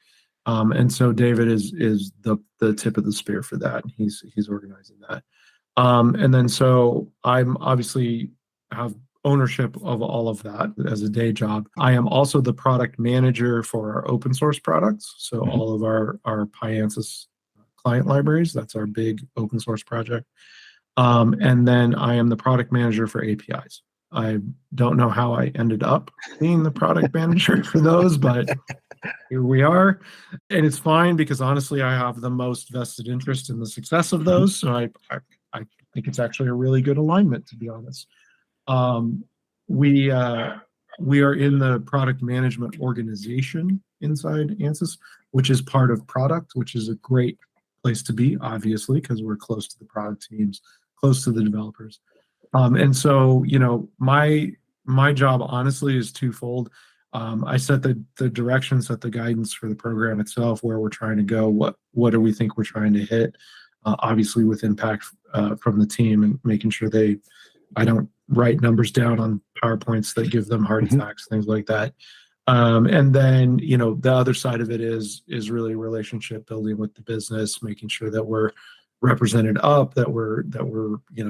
And so David is the tip of the spear for that. He's organizing that. And then so I'm obviously have ownership of all of that as a day job. I am also the product manager for our open source products. So all of our PyAnsys client libraries, that's our big open source project. And then I am the product manager for APIs. I don't know how I ended up being the product manager for those, but here we are. And it's fine, because honestly, I have the most vested interest in the success of those. So I think it's actually a really good alignment, to be honest. We are in the product management organization inside Ansys, which is part of product, which is a great place to be, obviously, because we're close to the product teams, close to the developers. And so, my job, honestly, is twofold. I set the direction, set the guidance for the program itself, where we're trying to go, what do we think we're trying to hit, obviously with impact from the team, and making sure I don't write numbers down on PowerPoints that give them heart attacks, things like that. And then, the other side of it is really relationship building with the business, making sure that we're represented up, that we're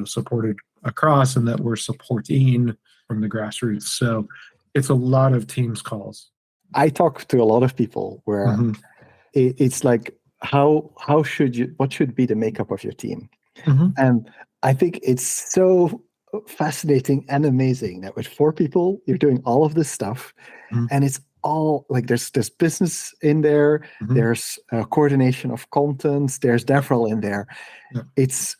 supported across, and that we're supporting from the grassroots. So it's a lot of Teams calls. I talk to a lot of people where it's like, what should be the makeup of your team? And I think it's so fascinating and amazing that with 4 people, you're doing all of this stuff, and it's all like there's business in there, there's coordination of content, there's DevRel in there. It's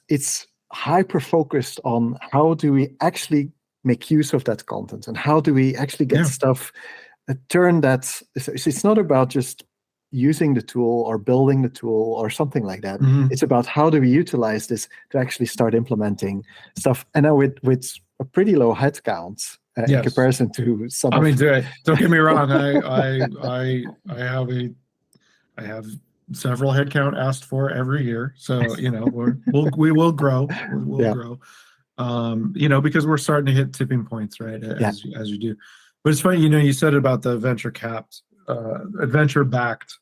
hyper focused on how do we actually make use of that content, and how do we actually get stuff turn that. It's not about just using the tool or building the tool or something like that. It's about how do we utilize this to actually start implementing stuff. And now with a pretty low headcount in comparison to some. I mean, don't get me wrong. I have several headcount asked for every year. So we will grow. We'll grow. Because we're starting to hit tipping points, right? As you do. But it's funny, you said about the venture backed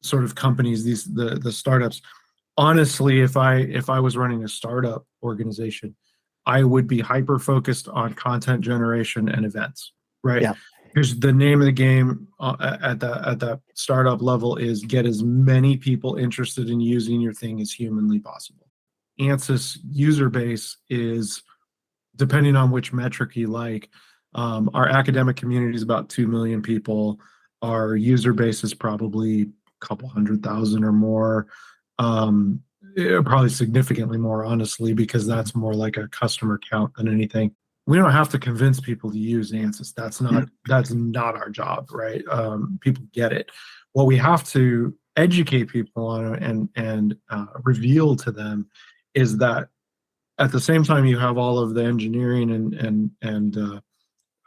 sort of companies, the startups. Honestly, if I was running a startup organization, I would be hyper focused on content generation and events, right? Yeah. Here's the name of the game at that startup level is get as many people interested in using your thing as humanly possible. Ansys user base is, depending on which metric you like, our academic community is about 2 million people. Our user base is probably a couple 100,000 or more. Probably significantly more, honestly, because that's more like a customer count than anything. We don't have to convince people to use Ansys. That's not our job, right? People get it. What we have to educate people on and reveal to them is that at the same time you have all of the engineering and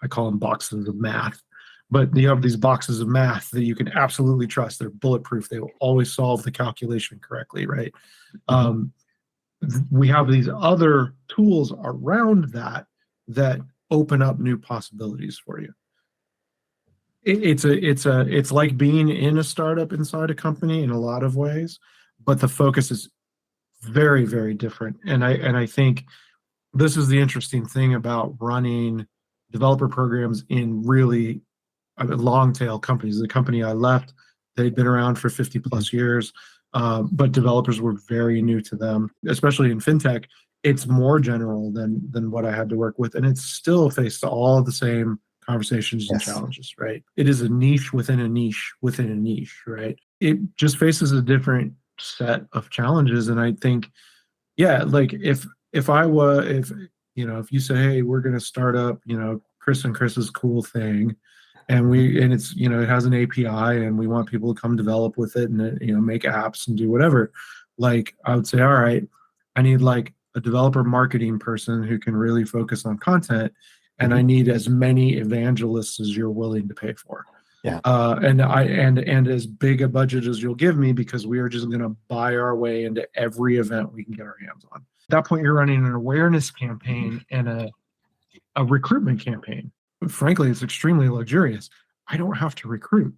I call them boxes of math, but you have these boxes of math that you can absolutely trust. They're bulletproof. They will always solve the calculation correctly, right? We have these other tools around that open up new possibilities for you. It's like being in a startup inside a company in a lot of ways, but the focus is very, very different. And I think this is the interesting thing about running developer programs in really long tail companies. The company I left, they'd been around for 50 plus years, but developers were very new to them, especially in fintech. It's more general than what I had to work with, and it's still faced all the same conversations and challenges, right? It is a niche within a niche within a niche, right? It just faces a different set of challenges, and I think, yeah, like if you say, hey, we're going to start up, Chris and Chris's cool thing, and it's it has an API, and we want people to come develop with it and make apps and do whatever. Like, I would say, all right, I need like a developer marketing person who can really focus on content, and I need as many evangelists as you're willing to pay for. Yeah. And as big a budget as you'll give me, because we are just going to buy our way into every event we can get our hands on. At that point, you're running an awareness campaign and a recruitment campaign. But frankly, it's extremely luxurious. I don't have to recruit.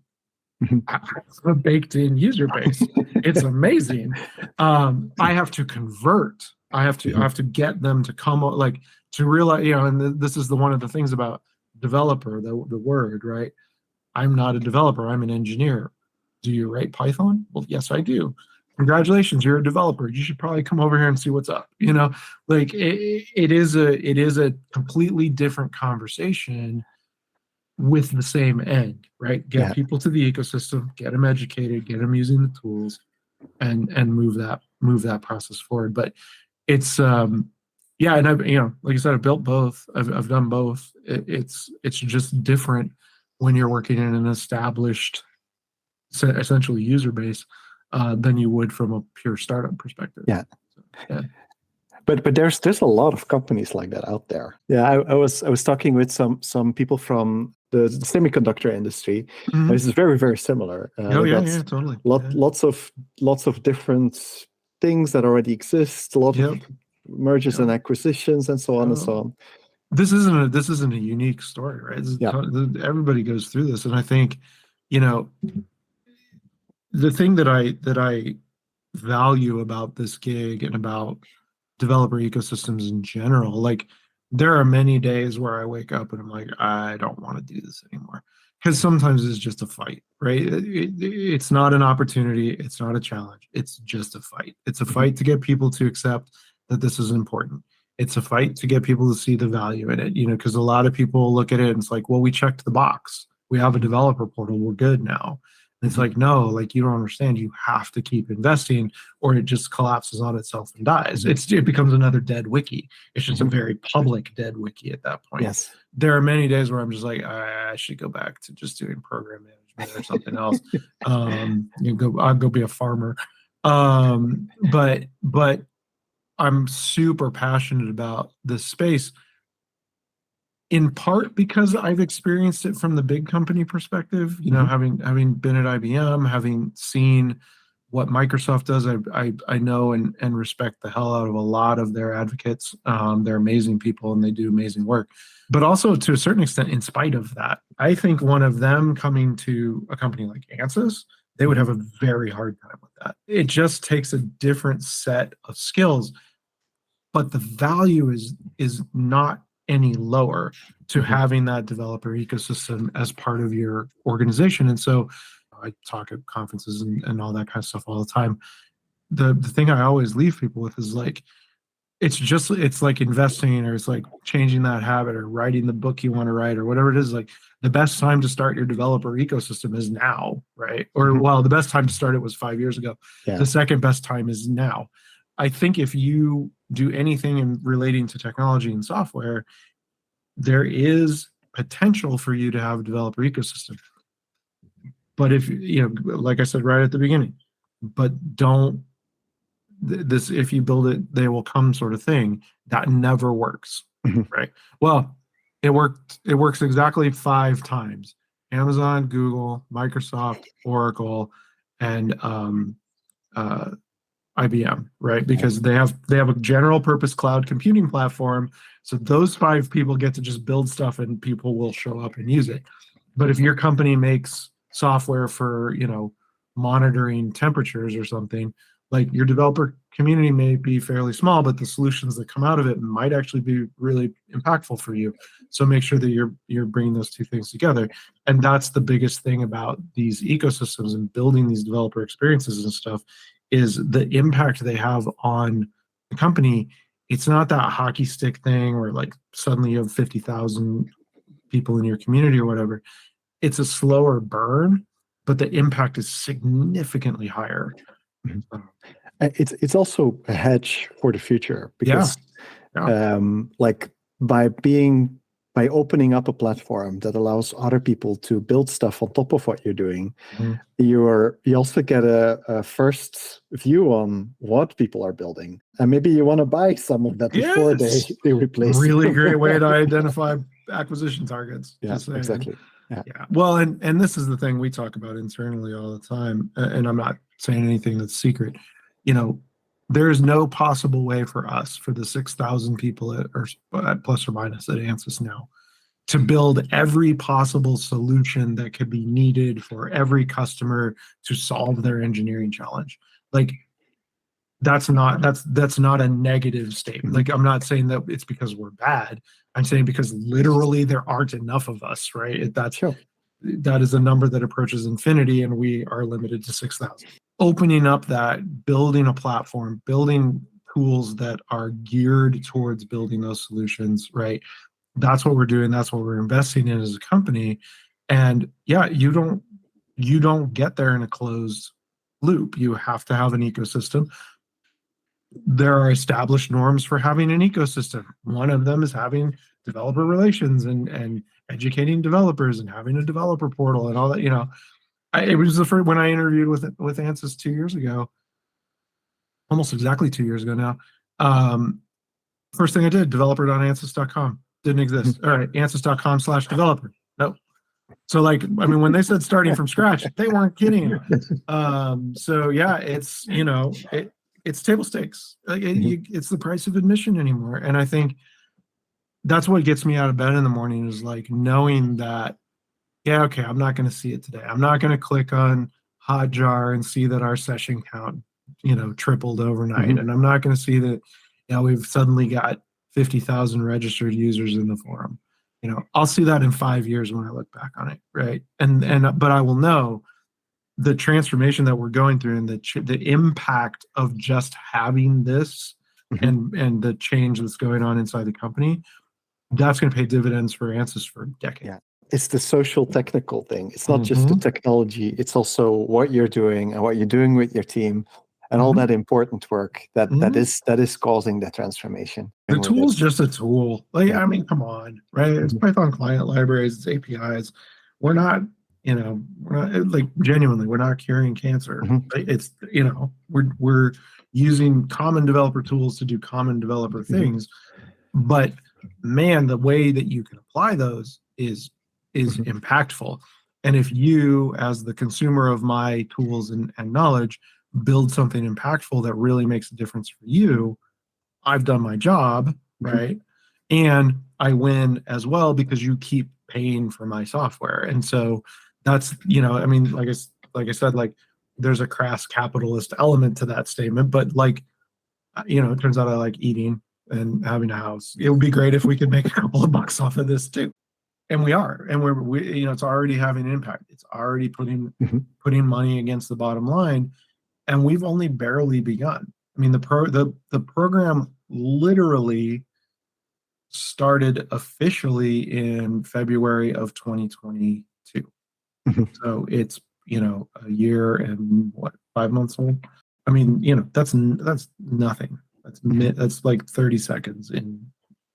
I have a baked-in user base. It's amazing. I have to convert. I have to get them to come, like, to realize, and this is one of the things about developer, the word, right? I'm not a developer. I'm an engineer. Do you write Python? Well, yes, I do. Congratulations, you're a developer. You should probably come over here and see what's up. Like it is a completely different conversation with the same end, right? Get people to the ecosystem, get them educated, get them using the tools, and move that process forward. But it's and I've like I said, I've built both. I've done both. It's just different when you're working in an established, essentially user base, than you would from a pure startup perspective. Yeah. So, yeah. But there's a lot of companies like that out there. Yeah, I was talking with some people from the semiconductor industry. This is very, very similar. Totally. Lots of different things that already exist. A lot of mergers and acquisitions and so on and so on. This isn't a unique story, right? Everybody goes through this, and I think, the thing that I value about this gig and about developer ecosystems in general, like, there are many days where I wake up and I'm like, I don't want to do this anymore, because sometimes it's just a fight, right? It's not an opportunity, it's not a challenge, it's just a fight. It's a fight to get people to accept that this is important. It's a fight to get people to see the value in it, because a lot of people look at it and it's like, well, we checked the box. We have a developer portal. We're good now. And it's like, no, like, you don't understand. You have to keep investing, or it just collapses on itself and dies. It becomes another dead wiki. It's just a very public dead wiki at that point. Yes. There are many days where I'm just like, I should go back to just doing program management or something else. I'll go be a farmer. But I'm super passionate about this space, in part because I've experienced it from the big company perspective, having been at IBM, having seen what Microsoft does. I know and respect the hell out of a lot of their advocates. They're amazing people and they do amazing work. But also, to a certain extent, in spite of that, I think one of them coming to a company like Ansys, they would have a very hard time with that. It just takes a different set of skills, but the value is not any lower to having that developer ecosystem as part of your organization. And so I talk at conferences and all that kind of stuff all the time. The thing I always leave people with is like, it's like investing, or it's like changing that habit, or writing the book you want to write, or whatever it is. Like, the best time to start your developer ecosystem is now, right? Or, well, the best time to start it was 5 years ago. Yeah. The second best time is now. I think if you do anything in relating to technology and software, there is potential for you to have a developer ecosystem. But if, like I said right at the beginning, but don't, this, if you build it, they will come sort of thing, that never works, right? Well, it works exactly 5 times. Amazon, Google, Microsoft, Oracle, and IBM, right? Because they have a general purpose cloud computing platform. So those 5 people get to just build stuff and people will show up and use it. But if your company makes software for, monitoring temperatures or something, like, your developer community may be fairly small, but the solutions that come out of it might actually be really impactful for you. So make sure that you're bringing those 2 things together. And that's the biggest thing about these ecosystems and building these developer experiences and stuff, is the impact they have on the company. It's not that hockey stick thing where, like, suddenly you have 50,000 people in your community or whatever. It's a slower burn, but the impact is significantly higher. It's also a hedge for the future, because Yeah. like, by opening up a platform that allows other people to build stuff on top of what you're doing, you also get a first view on what people are building, and maybe you want to buy some of that before they replace really you. great way to identify acquisition targets. Yeah, exactly. Yeah. Well, and this is the thing we talk about internally all the time, and I'm not saying anything that's secret. There is no possible way for us, for the 6,000 people at plus or minus at Ansys now, to build every possible solution that could be needed for every customer to solve their engineering challenge. Like, that's not a negative statement. Like, I'm not saying that it's because we're bad. I'm saying because literally there aren't enough of us, right? That is a number that approaches infinity, and we are limited to 6,000. Opening up that, building a platform, building tools that are geared towards building those solutions, right? That's what we're doing. That's what we're investing in as a company. And yeah, you don't get there in a closed loop. You have to have an ecosystem. There are established norms for having an ecosystem. One of them is having developer relations and educating developers and having a developer portal and all that. It was the first, when I interviewed with Ansys 2 years ago, almost exactly 2 years ago now. First thing I did, developer.ansys.com. Didn't exist. All right, ansys.com/developer. Nope. So, like, I mean, when they said starting from scratch, they weren't kidding. So yeah, it's it's table stakes. Like, it's the price of admission anymore. And I think that's what gets me out of bed in the morning, is like knowing that, yeah, okay, I'm not going to see it today. I'm not going to click on Hotjar and see that our session count, tripled overnight. And I'm not going to see that, we've suddenly got 50,000 registered users in the forum. I'll see that in 5 years when I look back on it, right? But I will know the transformation that we're going through, and the impact of just having this, and the change that's going on inside the company. That's going to pay dividends for Ansys for decades. Yeah. It's the socio-technical thing. It's not just the technology. It's also what you're doing and what you're doing with your team, and all that important work that is causing that transformation. The tool's just a tool. Like, I mean, come on, right? It's Python client libraries, it's APIs. We're not, like, genuinely, we're not curing cancer. It's, we're using common developer tools to do common developer things. But man, the way that you can apply those is impactful. And if you, as the consumer of my tools and knowledge, build something impactful that really makes a difference for you, I've done my job, right? And I win as well, because you keep paying for my software. And so that's, I mean, like I said, like, there's a crass capitalist element to that statement, but, like, it turns out I like eating and having a house. It would be great if we could make a couple of bucks off of this too. And we are, and we it's already having an impact. It's already putting money against the bottom line, and we've only barely begun. I mean, the program literally started officially in February of 2022. So it's, a year and 5 months old. I mean, that's nothing. That's like 30 seconds in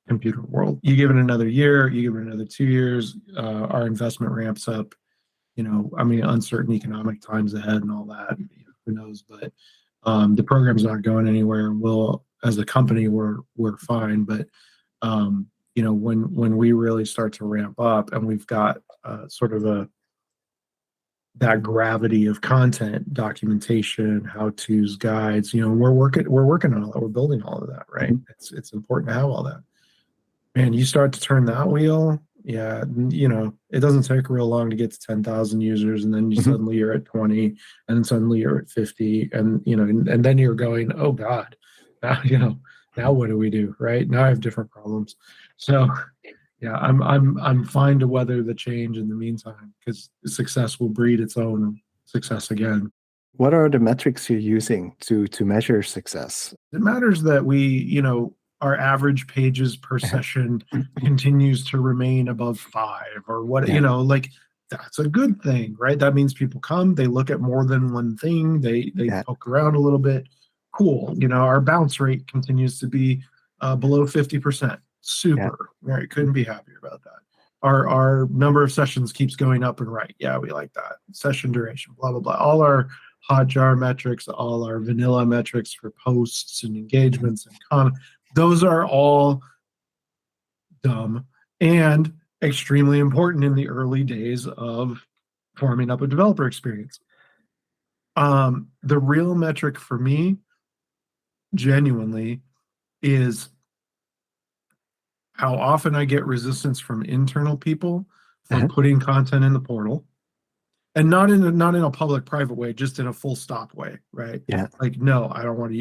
computer world. You give it another year, you give it another 2 years, our investment ramps up. I mean, uncertain economic times ahead and all that. Who knows? But the program's not going anywhere. We'll, as a company, we're fine. But when we really start to ramp up and we've got sort of that gravity of content, documentation, how-tos, guides, we're working on all that. We're building all of that, right? Mm-hmm. It's important to have all that. Man, you start to turn that wheel, yeah, it doesn't take real long to get to 10,000 users, and then suddenly you're at 20, and then suddenly you're at 50, and and then you're going, oh God, now what do we do, right? Now I have different problems. So yeah, I'm fine to weather the change in the meantime, because success will breed its own success again. What are the metrics you're using to measure success? It matters that our average pages per session continues to remain above 5, or what, like that's a good thing, right? That means people come, they look at more than one thing, they poke around a little bit. Cool. Our bounce rate continues to be below 50%. Super. Right. Couldn't be happier about that. Our number of sessions keeps going up and right. Yeah, we like that. Session duration, blah, blah, blah. All our Hotjar metrics, all our vanilla metrics for posts and engagements and comments, those are all dumb and extremely important in the early days of forming up a developer experience. The real metric for me, genuinely, is how often I get resistance from internal people for putting content in the portal. And not in a public-private way, just in a full stop way, right? Yeah. Like, no, I don't want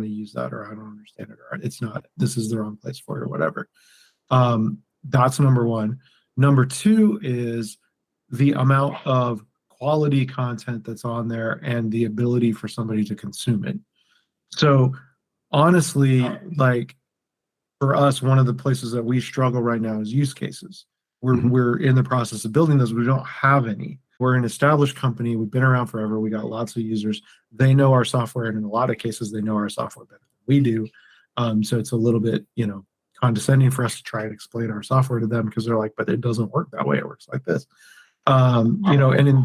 to use that, or I don't understand it, or it's not. This is the wrong place for it, or whatever. That's number one. Number two is the amount of quality content that's on there and the ability for somebody to consume it. So, honestly, like for us, one of the places that we struggle right now is use cases. We're in the process of building those. We don't have any. We're an established company. We've been around forever. We got lots of users. They know our software, and in a lot of cases, they know our software better than we do. So it's a little bit, condescending for us to try and explain our software to them, because they're like, but it doesn't work that way. It works like this. And in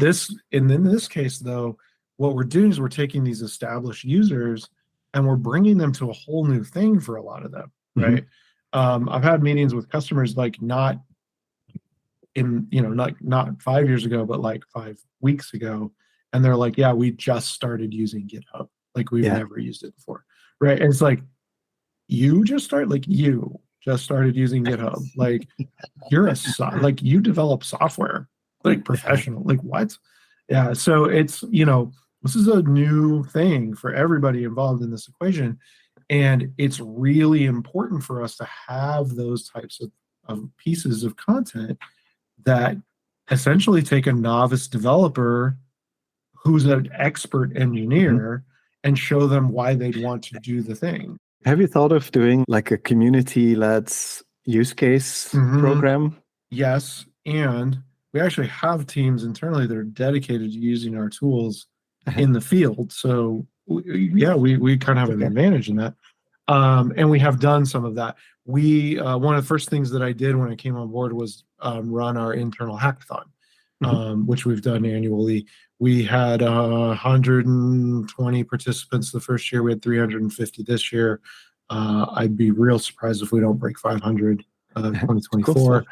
this case, though, what we're doing is we're taking these established users and we're bringing them to a whole new thing for a lot of them, right? I've had meetings with customers, like not 5 years ago, but like 5 weeks ago. And they're like, yeah, we just started using GitHub. Like we've never used it before. Right. And it's like, you just started using GitHub. Like like you develop software, like professional, like what? Yeah. So it's, this is a new thing for everybody involved in this equation. And it's really important for us to have those types of pieces of content that essentially take a novice developer who's an expert engineer and show them why they'd want to do the thing. Have you thought of doing like a community-led use case program? Yes, and we actually have teams internally that are dedicated to using our tools in the field. So we kind of have an advantage in that. And we have done some of that. One of the first things that I did when I came on board was run our internal hackathon, which we've done annually. We had 120 participants the first year. We had 350 this year. I'd be real surprised if we don't break 500 2024.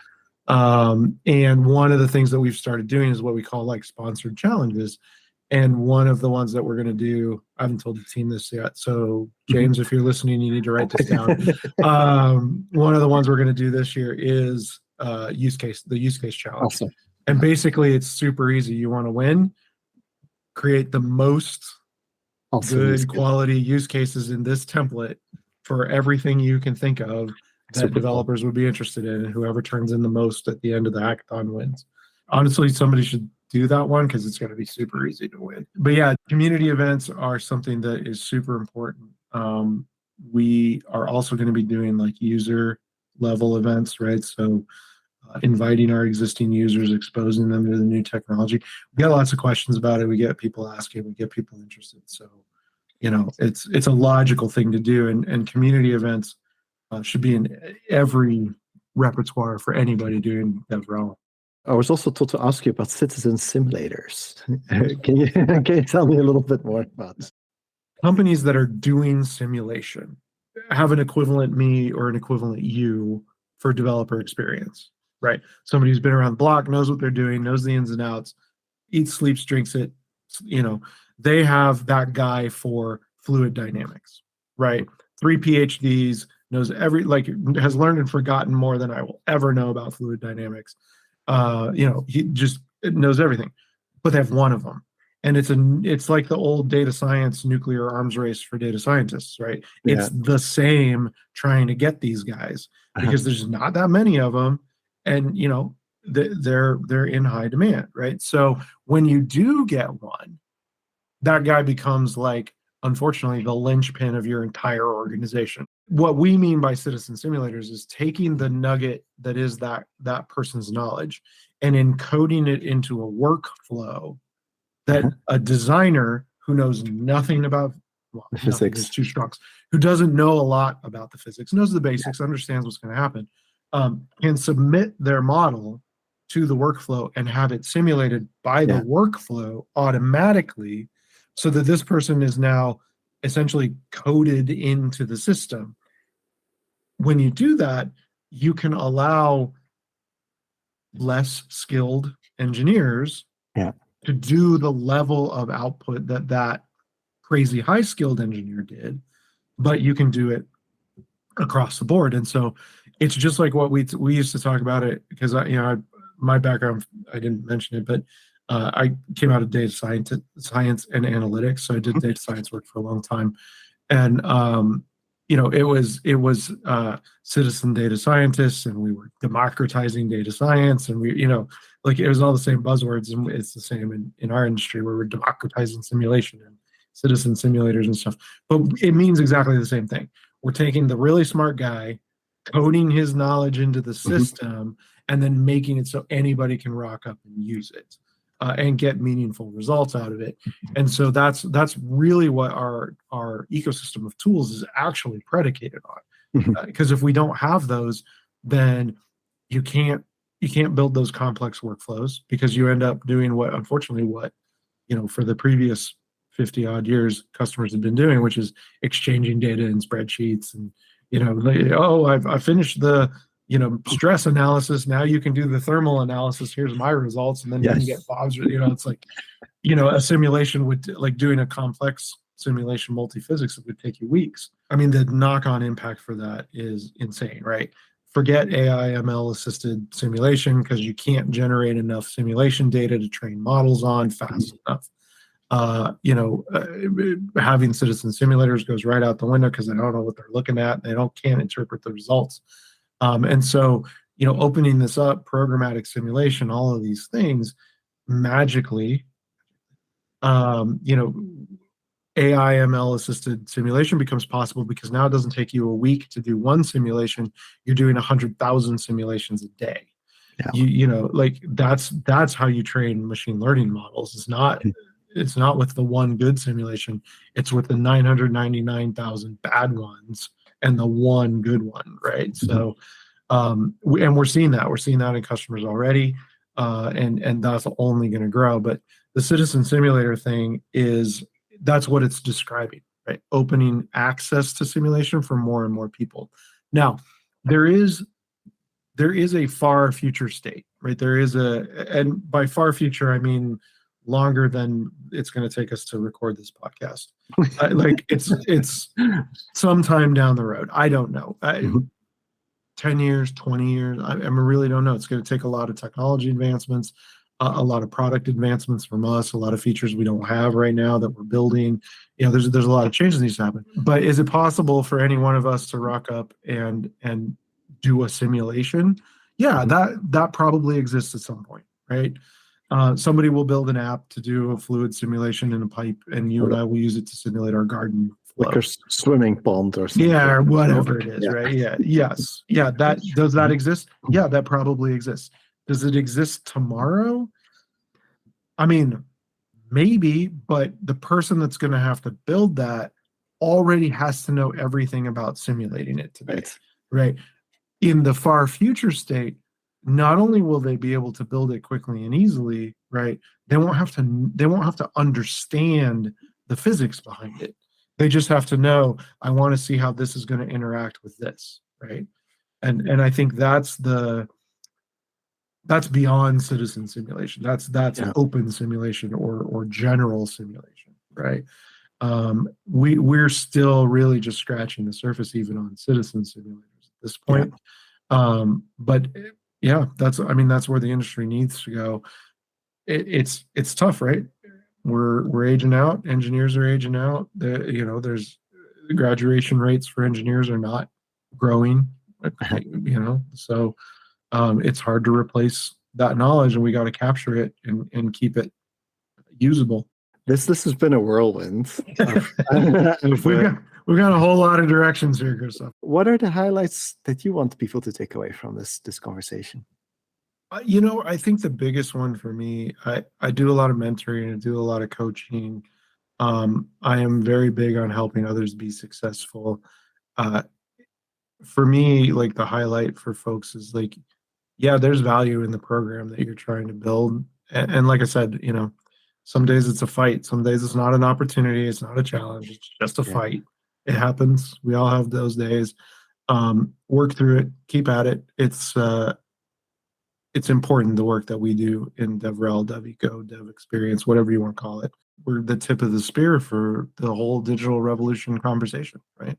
And one of the things that we've started doing is what we call like sponsored challenges. And one of the ones that we're going to do, I haven't told the team this yet. So James, if you're listening, you need to write this down. One of the ones we're going to do this year is the use case challenge. Awesome. And basically it's super easy. You want to win, create the most good quality use cases in this template for everything you can think of that developers would be interested in, and whoever turns in the most at the end of the hackathon wins. Honestly, somebody should do that one, because it's going to be super easy to win. But yeah, community events are something that is super important. We are also going to be doing like user level events, right? So inviting our existing users, exposing them to the new technology. We get lots of questions about it. We get people asking, we get people interested. So it's a logical thing to do, and community events should be in every repertoire for anybody doing DevRel. I was also told to ask you about citizen simulators. Can you tell me a little bit more about this? Companies that are doing simulation have an equivalent me or an equivalent you for developer experience, right? Somebody who's been around the block, knows what they're doing, knows the ins and outs, eats, sleeps, drinks it. They have that guy for fluid dynamics, right? 3 PhDs, knows has learned and forgotten more than I will ever know about fluid dynamics. He just knows everything, but they have one of them. And it's like the old data science nuclear arms race for data scientists, right? Yeah. It's the same trying to get these guys because there's not that many of them, and they're in high demand, right? So when you do get one, that guy becomes, like, unfortunately, the linchpin of your entire organization. What we mean by citizen simulators is taking the nugget that is that person's knowledge and encoding it into a workflow that a designer who knows nothing about physics, is too strong, who doesn't know a lot about the physics, knows the basics, understands what's going to happen, can submit their model to the workflow and have it simulated by the workflow automatically, so that this person is now essentially coded into the system. When you do that, you can allow less skilled engineers to do the level of output that crazy high skilled engineer did, but you can do it across the board. And so it's just like what we used to talk about it, because my background, I didn't mention it, but I came out of data science and analytics, so I did data science work for a long time, and it was citizen data scientists, and we were democratizing data science, and it was all the same buzzwords, and it's the same in our industry where we're democratizing simulation and citizen simulators and stuff. But it means exactly the same thing. We're taking the really smart guy, coding his knowledge into the system, and then making it so anybody can rock up and use it. And get meaningful results out of it. And so that's really what our ecosystem of tools is actually predicated on. Because if we don't have those, then you can't build those complex workflows, because you end up doing what for the previous 50 odd years customers have been doing, which is exchanging data in spreadsheets, and I finished the stress analysis. Now you can do the thermal analysis. Here's my results. And then you can get Bob's, it's like, a simulation would, like doing a complex simulation, multi-physics, it would take you weeks. I mean, the knock-on impact for that is insane, right? Forget AI, ML assisted simulation, because you can't generate enough simulation data to train models on fast enough. Having citizen simulators goes right out the window because they don't know what they're looking at. They can't interpret the results. And so, opening this up, programmatic simulation, all of these things, magically, AI ML assisted simulation becomes possible, because now it doesn't take you a week to do one simulation. You're doing 100,000 simulations a day. That's how you train machine learning models. It's not with the one good simulation. It's with the 999,000 bad ones and the one good one, right? So, and we're seeing that. We're seeing that in customers already, and that's only going to grow. But the citizen simulator thing that's what it's describing, right? Opening access to simulation for more and more people. Now, there is a far future state, right? And by far future, I mean longer than it's going to take us to record this podcast. It's sometime down the road. I don't know. 10 years, 20 years. I really don't know. It's going to take a lot of technology advancements, a lot of product advancements from us, a lot of features we don't have right now that we're building. There's a lot of changes that needs to happen. But is it possible for any one of us to rock up and do a simulation? Yeah, that probably exists at some point, right? Somebody will build an app to do a fluid simulation in a pipe, and you and I will use it to simulate our garden flow. Like a swimming pond or something. Yeah, or whatever it is, right? Yeah, yes. Yeah, does that exist? Yeah, that probably exists. Does it exist tomorrow? I mean, Maybe, but the person that's going to have to build that already has to know everything about simulating it today, right? In the far future state, not only will they be able to build it quickly and easily, right? They won't have to understand the physics behind it. They just have to know, I want to see how this is going to interact with this, right? And I think that's beyond citizen simulation. That's open simulation or general simulation, right? We're still really just scratching the surface even on citizen simulators at this point. But yeah, that's where the industry needs to go. It's tough, right? We're aging out. Engineers are aging out. There's graduation rates for engineers are not growing. So it's hard to replace that knowledge, and we got to capture it and keep it usable. This has been a whirlwind. We've got a whole lot of directions here, Chris. What are the highlights that you want people to take away from this conversation? I think the biggest one for me, I do a lot of mentoring, I do a lot of coaching. I am very big on helping others be successful. For me, like the highlight for folks is like, yeah, there's value in the program that you're trying to build. And like I said, some days it's a fight. Some days it's not an opportunity. It's not a challenge. It's just a fight. It happens. We all have those days. Work through it. Keep at it. It's important, the work that we do in DevRel, DevEco, Dev Experience, whatever you want to call it. We're the tip of the spear for the whole digital revolution conversation, right?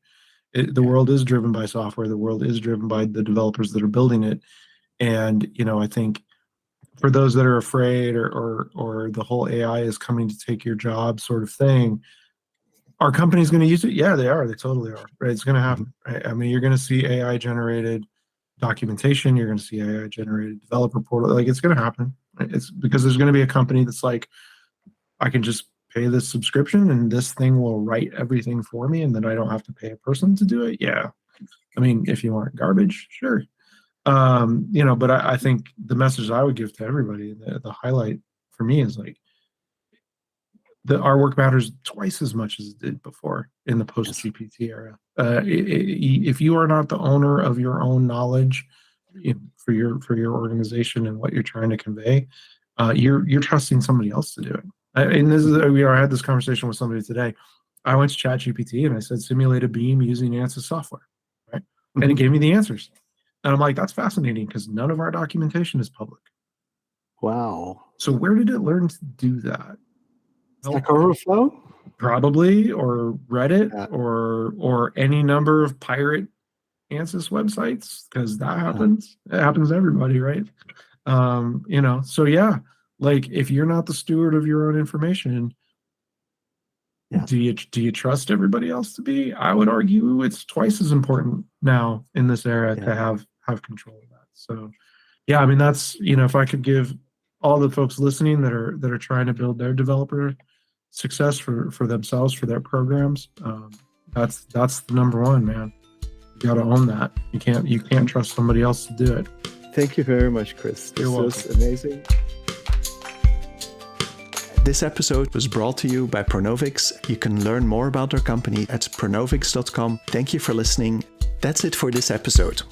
The world is driven by software. The world is driven by the developers that are building it. And, I think for those that are afraid or the whole AI is coming to take your job sort of thing, are companies going to use it? Yeah, they are. They totally are. Right? It's going to happen. Right? I mean, you're going to see AI generated documentation. You're going to see AI generated developer portal. Like, it's going to happen. Right? It's because there's going to be a company that's like, I can just pay this subscription and this thing will write everything for me, and then I don't have to pay a person to do it. Yeah. I mean, if you want garbage, sure. But I think the message I would give to everybody, the highlight for me is like, our work matters twice as much as it did before in the post-GPT era. If you are not the owner of your own knowledge for your organization and what you're trying to convey, you're trusting somebody else to do it. And this is, I had this conversation with somebody today. I went to ChatGPT and I said, simulate a beam using Ansys software, right? And it gave me the answers. And I'm like, that's fascinating because none of our documentation is public. Wow. So where did it learn to do that? Stack Overflow? Probably, or Reddit, or any number of pirate Ansys websites, because that happens. It happens to everybody, right? So yeah, like if you're not the steward of your own information, do you trust everybody else to be? I would argue it's twice as important now in this era to have control of that. So yeah, I mean, that's, if I could give all the folks listening that are trying to build their developer success for themselves, for their programs, that's the number one, man. You got to own that. You can't trust somebody else to do it. Thank you very much, Chris. This was amazing. This episode was brought to you by Pronovix. You can learn more about our company at pronovix.com. Thank you for listening. That's it for this episode.